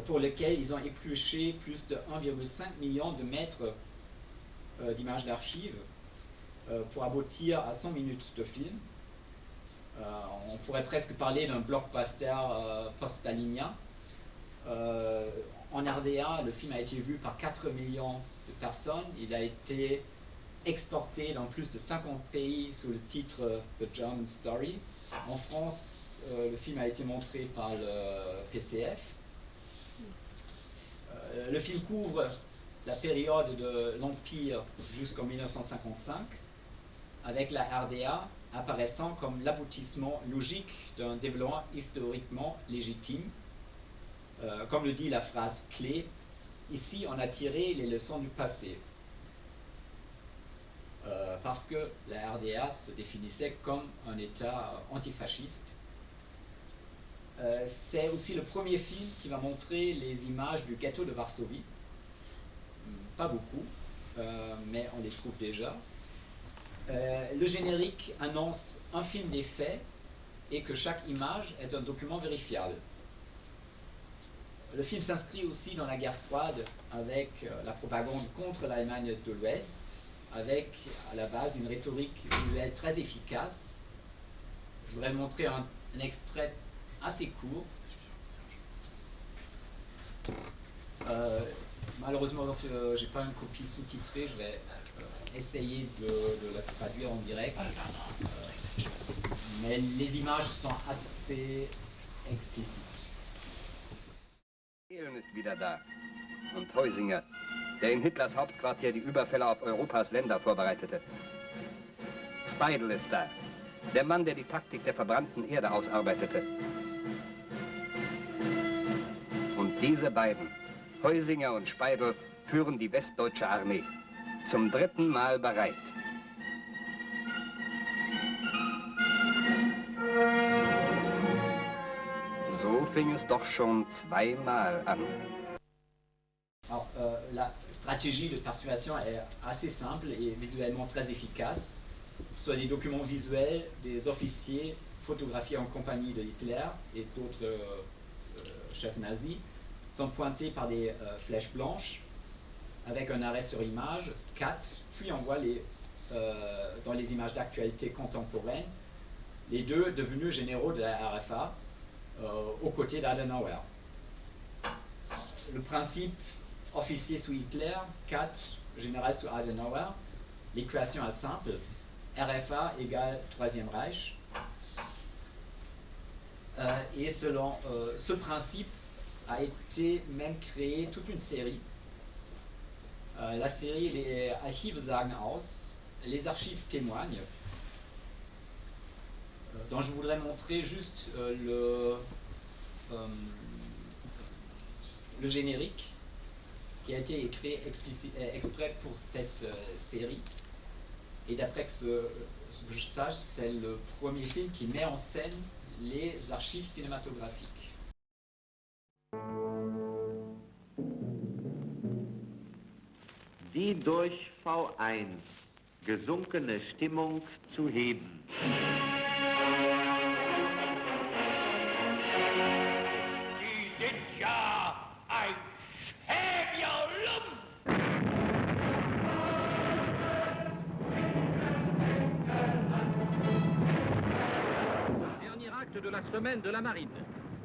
S1: pour lequel ils ont épluché plus de 1,5 million de mètres d'images d'archives pour aboutir à 100 minutes de film. On pourrait presque parler d'un blockbuster post-stalinien. En RDA, le film a été vu par 4 millions de personnes. Il a été exporté dans plus de 50 pays sous le titre The German Story. En France, le film a été montré par le PCF. Le film couvre la période de l'Empire jusqu'en 1955, avec la RDA apparaissant comme l'aboutissement logique d'un développement historiquement légitime. Comme le dit la phrase clé, ici on a tiré les leçons du passé. Parce que la RDA se définissait comme un État antifasciste. C'est aussi le premier film qui va montrer les images du ghetto de Varsovie. Pas beaucoup, mais on les trouve déjà. Le générique annonce un film des faits et que chaque image est un document vérifiable. Le film s'inscrit aussi dans la guerre froide avec la propagande contre l'Allemagne de l'Ouest, avec à la base une rhétorique visuelle très efficace. Je voudrais montrer un extrait assez court. Malheureusement, j'ai pas une copie sous-titrée, je vais essayer de la traduire en direct. Mais les images sont assez explicites.
S17: Thelen ist wieder da. Und Heusinger, der in Hitlers Hauptquartier die Überfälle auf Europas Länder vorbereitete. Speidel ist da. Der Mann, der die Taktik der verbrannten Erde ausarbeitete. Und diese beiden, Heusinger und Speidel, führen die westdeutsche Armee. Zum 3. Mal bereit. So fing es doch schon 2-mal an.
S1: Alors, la stratégie de persuasion est assez simple et visuellement très efficace. Soit des documents visuels, des officiers photographiés en compagnie de Hitler et d'autres chefs nazis sont pointés par des flèches blanches avec un arrêt sur image, 4, puis on voit dans les images d'actualité contemporaine les deux devenus généraux de la RFA aux côtés d'Adenauer. Le principe officier sous Hitler, 4, général sous Adenauer, l'équation est simple, RFA égale Troisième Reich. Et selon ce principe a été même créé toute une série. La série Les Archives sagen aus, les archives témoignent, dont je voudrais montrer juste le générique qui a été écrit exprès pour cette série. Et d'après ce que je sache, c'est le premier film qui met en scène les archives cinématographiques.
S18: Die durch V1 gesunkene Stimmung zu heben.
S5: Die sind ja ein Schäbierlump!
S19: Dernier acte de la semaine de la marine.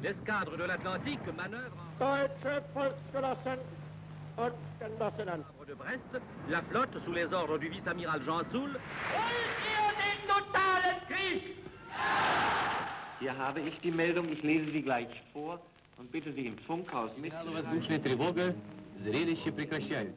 S19: L'escadre de l'Atlantique manœuvre
S5: Deutsche Volksgenossen und Genossinnen.
S19: de Brest, la flotte sous les ordres du vice-amiral Jean Soul.
S5: Wollt ihr den totalen Krieg?
S18: Hier habe ich die Meldung, ich lese sie gleich vor und bitte Sie im Funkhaus mitzunehmen.
S19: Воздушная тревога, зрелище прекращается.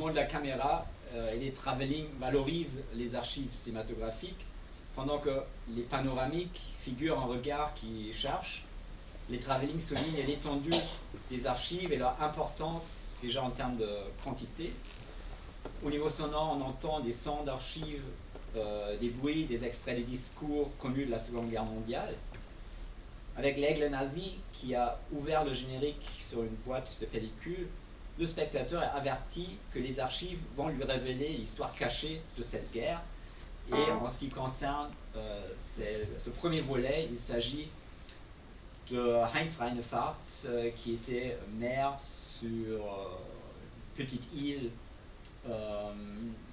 S1: mouvements de la caméra et les travelling valorisent les archives cinématographiques, pendant que les panoramiques figurent un regard qui cherche. Les travelling soulignent l'étendue des archives et leur importance déjà en termes de quantité. Au niveau sonore, on entend des sons d'archives, des bruits, des extraits des discours connus de la Seconde Guerre mondiale. Avec l'aigle nazi qui a ouvert le générique sur une boîte de pellicule, le spectateur est averti que les archives vont lui révéler l'histoire cachée de cette guerre. Et en ce qui concerne ce premier volet, il s'agit de Heinz Reinefahrt, qui était maire sur une petite île,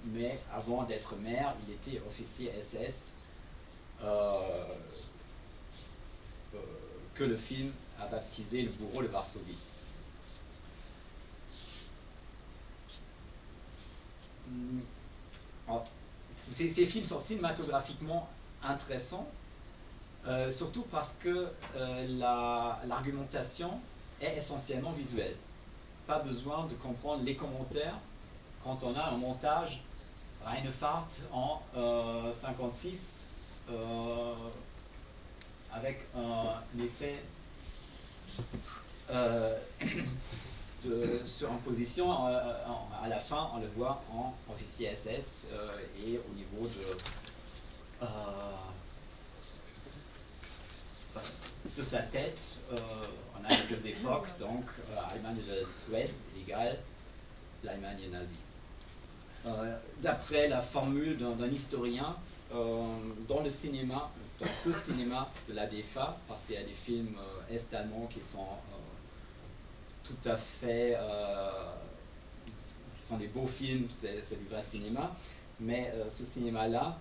S1: mais avant d'être maire, il était officier SS, que le film a baptisé le bourreau de Varsovie. Ces films sont cinématographiquement intéressants, surtout parce que l'argumentation est essentiellement visuelle. Pas besoin de comprendre les commentaires quand on a un montage Reinefahrt en 56 avec un effet de surimposition. À la fin, on le voit en officier SS et au niveau de sa tête, on a les deux époques, donc Allemagne de l'Ouest égale l'Allemagne nazie. D'après la formule d'un historien, dans le cinéma, dans ce cinéma de la DEFA, parce qu'il y a des films est-allemands qui sont tout à fait, qui sont des beaux films, c'est du vrai cinéma, mais ce cinéma-là,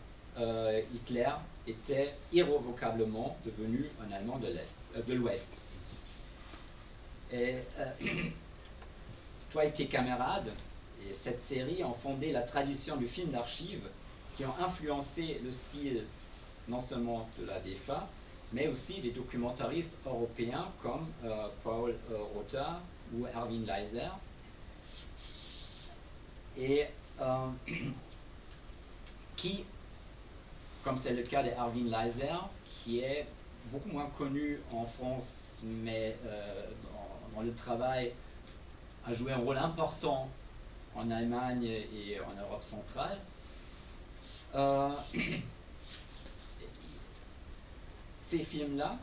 S1: Hitler était irrévocablement devenu un Allemand de l'Ouest. Et toi et tes camarades, et cette série ont fondé la tradition du film d'archives qui ont influencé le style non seulement de la DEFA, mais aussi des documentaristes européens comme Paul Rother ou Erwin Leiser. Et qui, comme c'est le cas de Erwin Leiser, qui est beaucoup moins connu en France, mais dans le travail a joué un rôle important en Allemagne et en Europe centrale. Ces films-là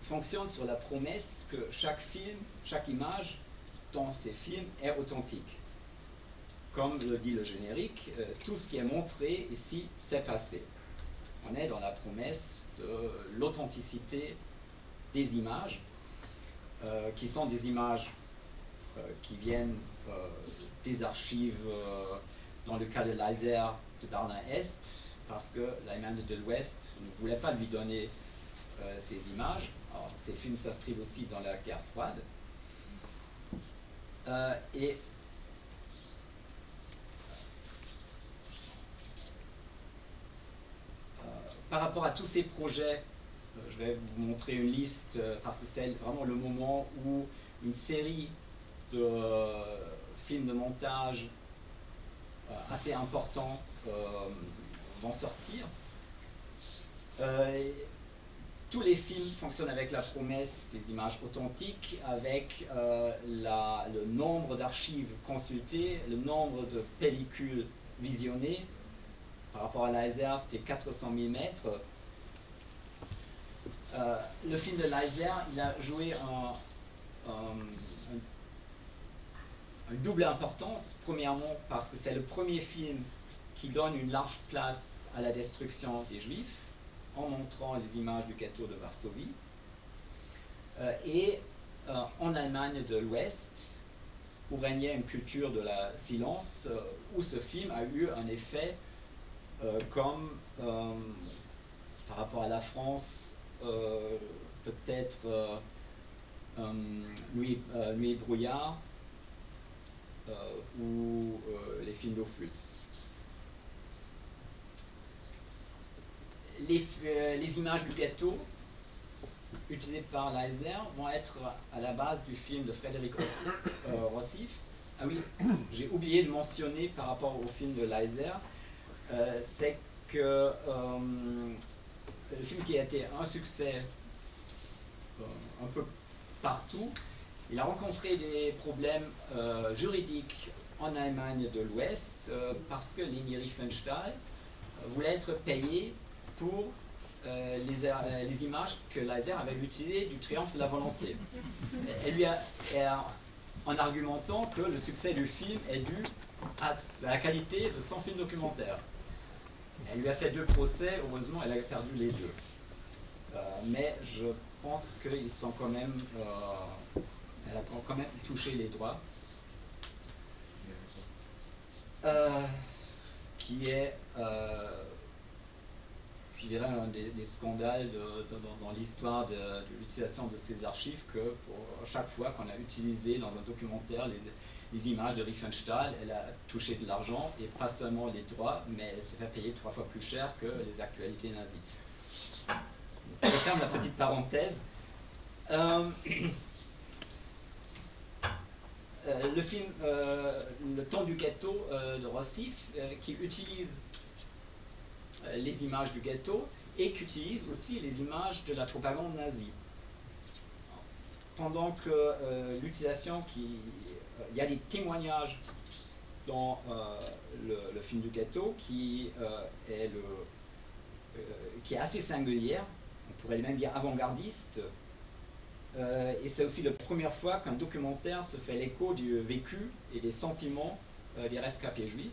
S1: fonctionnent sur la promesse que chaque film, chaque image dans ces films est authentique. Comme le dit le générique, tout ce qui est montré ici s'est passé. On est dans la promesse de l'authenticité des images, qui sont des images qui viennent des archives, dans le cas de Leiser, de Berlin-Est, parce que l'Allemagne de l'Ouest ne voulait pas lui donner ces images. Alors, ces films s'inscrivent aussi dans la guerre froide. Et par rapport à tous ces projets, je vais vous montrer une liste parce que c'est vraiment le moment où une série de films de montage assez importants vont sortir. Tous les films fonctionnent avec la promesse des images authentiques, avec le nombre d'archives consultées, le nombre de pellicules visionnées. Par rapport à Leiser, c'était 400 000 mètres. Le film de Leiser, il a joué une double importance. Premièrement, parce que c'est le premier film qui donne une large place à la destruction des Juifs, en montrant les images du ghetto de Varsovie. Et en Allemagne de l'Ouest, où régnait une culture de la silence, où ce film a eu un effet comme, par rapport à la France, peut-être Nuit et brouillard ou les films d'Ophuls. Les images du ghetto utilisés par Leiser vont être à la base du film de Frédéric Rossif. Ah oui, j'ai oublié de mentionner par rapport au film de Leiser, c'est que le film qui a été un succès un peu partout, il a rencontré des problèmes juridiques en Allemagne de l'Ouest parce que Leni Riefenstahl voulait être payée pour les images que Leiser avait utilisées du Triomphe de la volonté. Elle lui a en argumentant que le succès du film est dû à la qualité de son film documentaire. Elle lui a fait 2 procès, heureusement elle a perdu les 2. Mais je pense qu'ils sont quand même, elle a quand même touché les droits. Ce qui est, je dirais, un des scandales dans l'histoire de l'utilisation de ces archives, que pour chaque fois qu'on a utilisé dans un documentaire les images de Riefenstahl, elle a touché de l'argent, et pas seulement les droits, mais elle s'est fait payer 3 fois plus cher que les actualités nazies. Je ferme la petite parenthèse. Le film Le temps du ghetto de Rossif, qui utilise les images du ghetto et qui utilise aussi les images de la propagande nazie. Pendant que l'utilisation il y a des témoignages dans le film du ghetto qui est assez singulière, on pourrait même dire avant-gardiste, et c'est aussi la première fois qu'un documentaire se fait l'écho du vécu et des sentiments des rescapés juifs.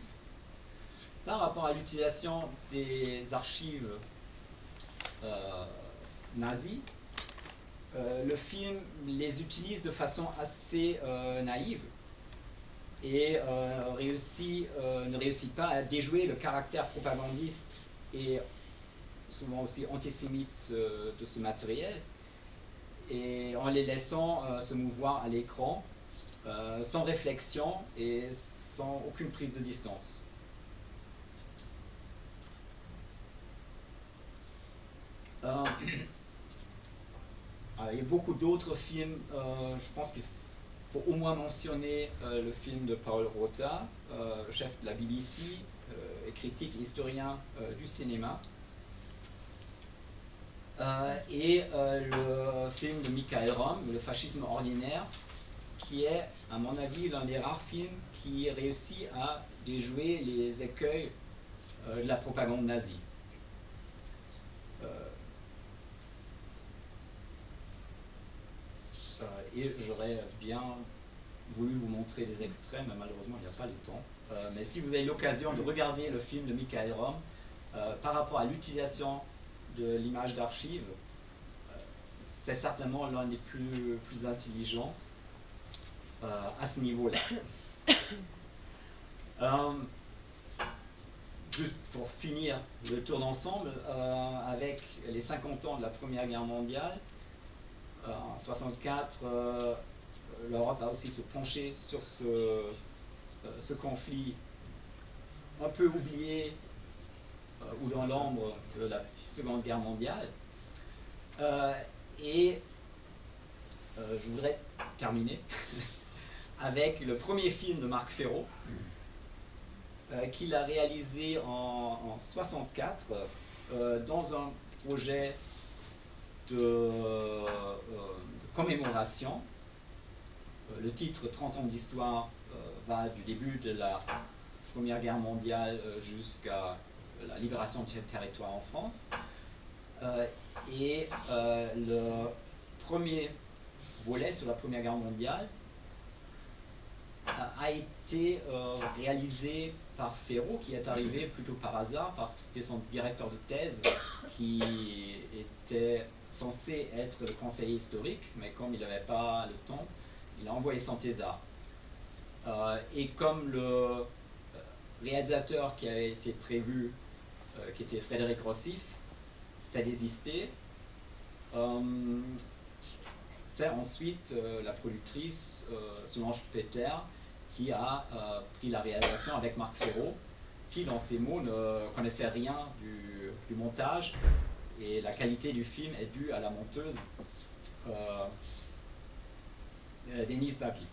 S1: Par rapport à l'utilisation des archives nazies, le film les utilise de façon assez naïve et ne réussit pas à déjouer le caractère propagandiste et souvent aussi antisémite de ce matériel, et en les laissant se mouvoir à l'écran sans réflexion et sans aucune prise de distance. Il y a beaucoup d'autres films, je pense qu'il faut au moins mentionner le film de Paul Rota, chef de la BBC, et critique et historien du cinéma, et le film de Michael Romm, Le fascisme ordinaire, qui est, à mon avis, l'un des rares films qui réussit à déjouer les écueils de la propagande nazie. Et j'aurais bien voulu vous montrer des extraits, mais malheureusement il n'y a pas le temps. Mais si vous avez l'occasion de regarder le film de Michael Romm, par rapport à l'utilisation de l'image d'archive, c'est certainement l'un des plus intelligents à ce niveau-là. Juste pour finir le tour d'ensemble, avec les 50 ans de la Première Guerre mondiale, en 1964, l'Europe va aussi se pencher sur ce conflit un peu oublié ou dans l'ombre de la Seconde Guerre mondiale. Je voudrais terminer avec le premier film de Marc Ferro, qu'il a réalisé en 1964 dans un projet de commémoration. Le titre 30 ans d'histoire va du début de la Première Guerre mondiale jusqu'à la libération du territoire en France. Le premier volet sur la Première Guerre mondiale a été réalisé par Ferro, qui est arrivé plutôt par hasard parce que c'était son directeur de thèse qui était censé être le conseiller historique, mais comme il n'avait pas le temps, il a envoyé son thésard. Et comme le réalisateur qui avait été prévu, qui était Frédéric Rossif, s'est désisté, c'est ensuite la productrice Solange Peter qui a pris la réalisation avec Marc Ferro, qui dans ses mots ne connaissait rien du montage et la qualité du film est due à la monteuse Denise Bagley.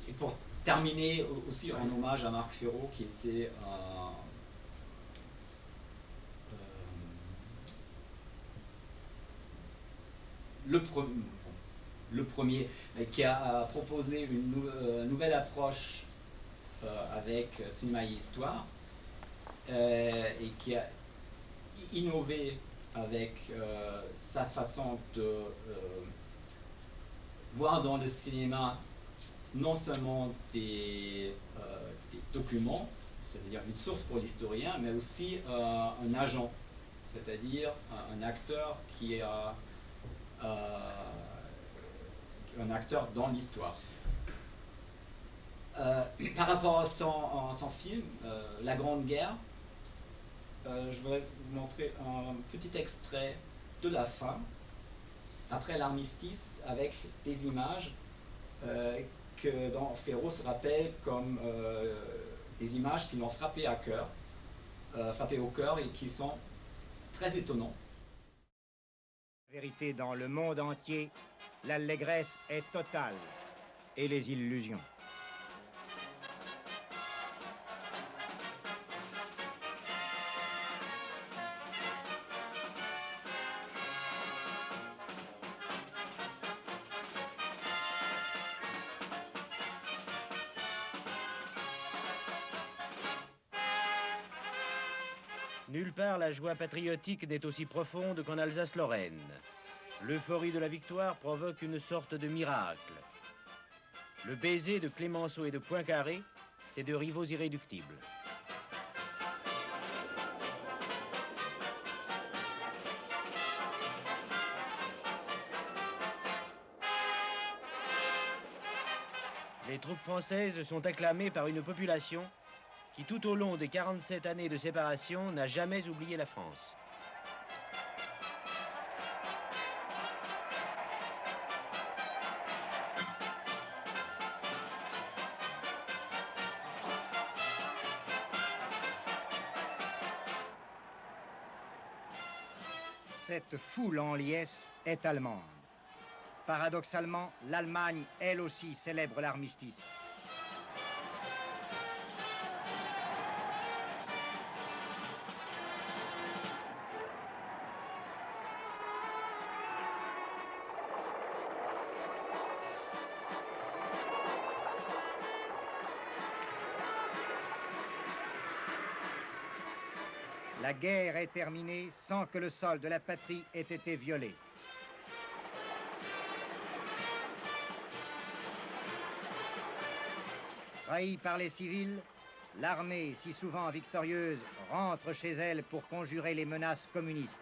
S1: Et pour terminer aussi en hommage à Marc Ferraud, qui était le premier qui a proposé une nouvelle approche avec cinéma et histoire, et qui a innové avec sa façon de voir dans le cinéma non seulement des documents, c'est-à-dire une source pour l'historien, mais aussi un agent, c'est-à-dire un acteur qui est un acteur dans l'histoire. Par rapport à son film, La Grande Guerre, je voudrais vous montrer un petit extrait de la fin, après l'armistice, avec des images dont Ferraud se rappelle comme des images qui l'ont frappé au cœur et qui sont très étonnantes.
S14: En vérité, dans le monde entier, l'allégresse est totale et les illusions.
S20: Nulle part la joie patriotique n'est aussi profonde qu'en Alsace-Lorraine. L'euphorie de la victoire provoque une sorte de miracle. Le baiser de Clémenceau et de Poincaré, c'est deux rivaux irréductibles. Les troupes françaises sont acclamées par une population qui, tout au long des 47 années de séparation, n'a jamais oublié la France.
S14: Cette foule en liesse est allemande. Paradoxalement, l'Allemagne, elle aussi, célèbre l'armistice. La guerre est terminée sans que le sol de la patrie ait été violé. Trahie par les civils, l'armée, si souvent victorieuse, rentre chez elle pour conjurer les menaces communistes.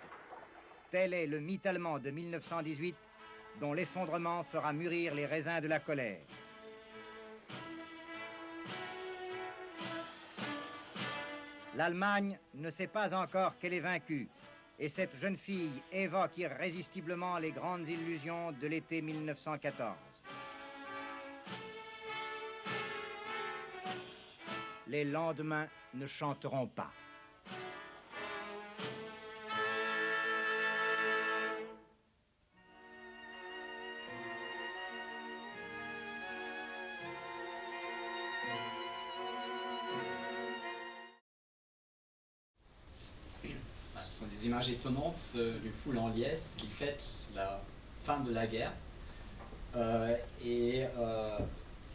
S14: Tel est le mythe allemand de 1918, dont l'effondrement fera mûrir les raisins de la colère. L'Allemagne ne sait pas encore qu'elle est vaincue, et cette jeune fille évoque irrésistiblement les grandes illusions de l'été 1914. Les lendemains ne chanteront pas.
S1: Ce sont des images étonnantes d'une foule en liesse qui fête la fin de la guerre.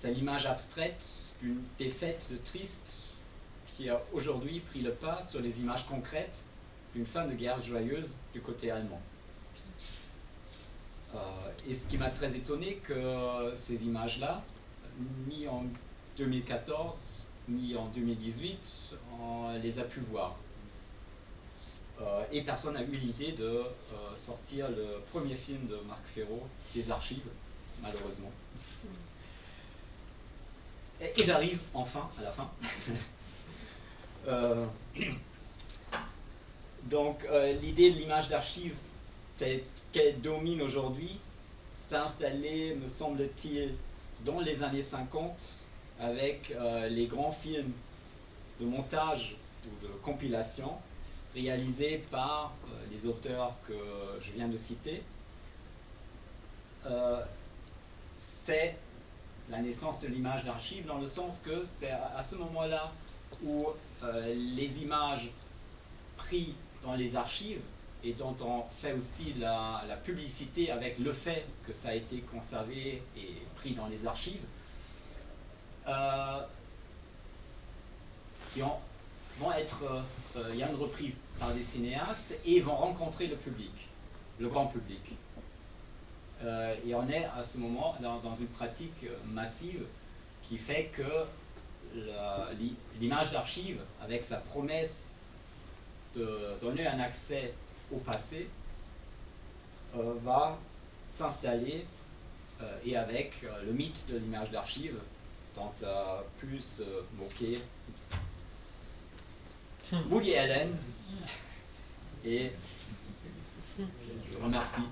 S1: C'est l'image abstraite d'une défaite triste qui a aujourd'hui pris le pas sur les images concrètes d'une fin de guerre joyeuse du côté allemand. Et ce qui m'a très étonné, que ces images-là, ni en 2014, ni en 2018, on les a pu voir. Et personne n'a eu l'idée de sortir le premier film de Marc Ferraud des archives, malheureusement. Et j'arrive enfin à la fin. Donc l'idée de l'image d'archive telle qu'elle domine aujourd'hui s'est installée, me semble-t-il, dans les années 50 avec les grands films de montage ou de compilation réalisé par les auteurs que je viens de citer, c'est la naissance de l'image d'archive, dans le sens que c'est à ce moment-là où les images prises dans les archives, et dont on fait aussi la publicité avec le fait que ça a été conservé et pris dans les archives, qui vont être il y a une reprise par des cinéastes et vont rencontrer le public, le grand public. Et on est à ce moment dans une pratique massive qui fait que l'image d'archive, avec sa promesse de donner un accès au passé, va s'installer, et avec le mythe de l'image d'archive dont a plus moqué Woody Allen, et je remercie.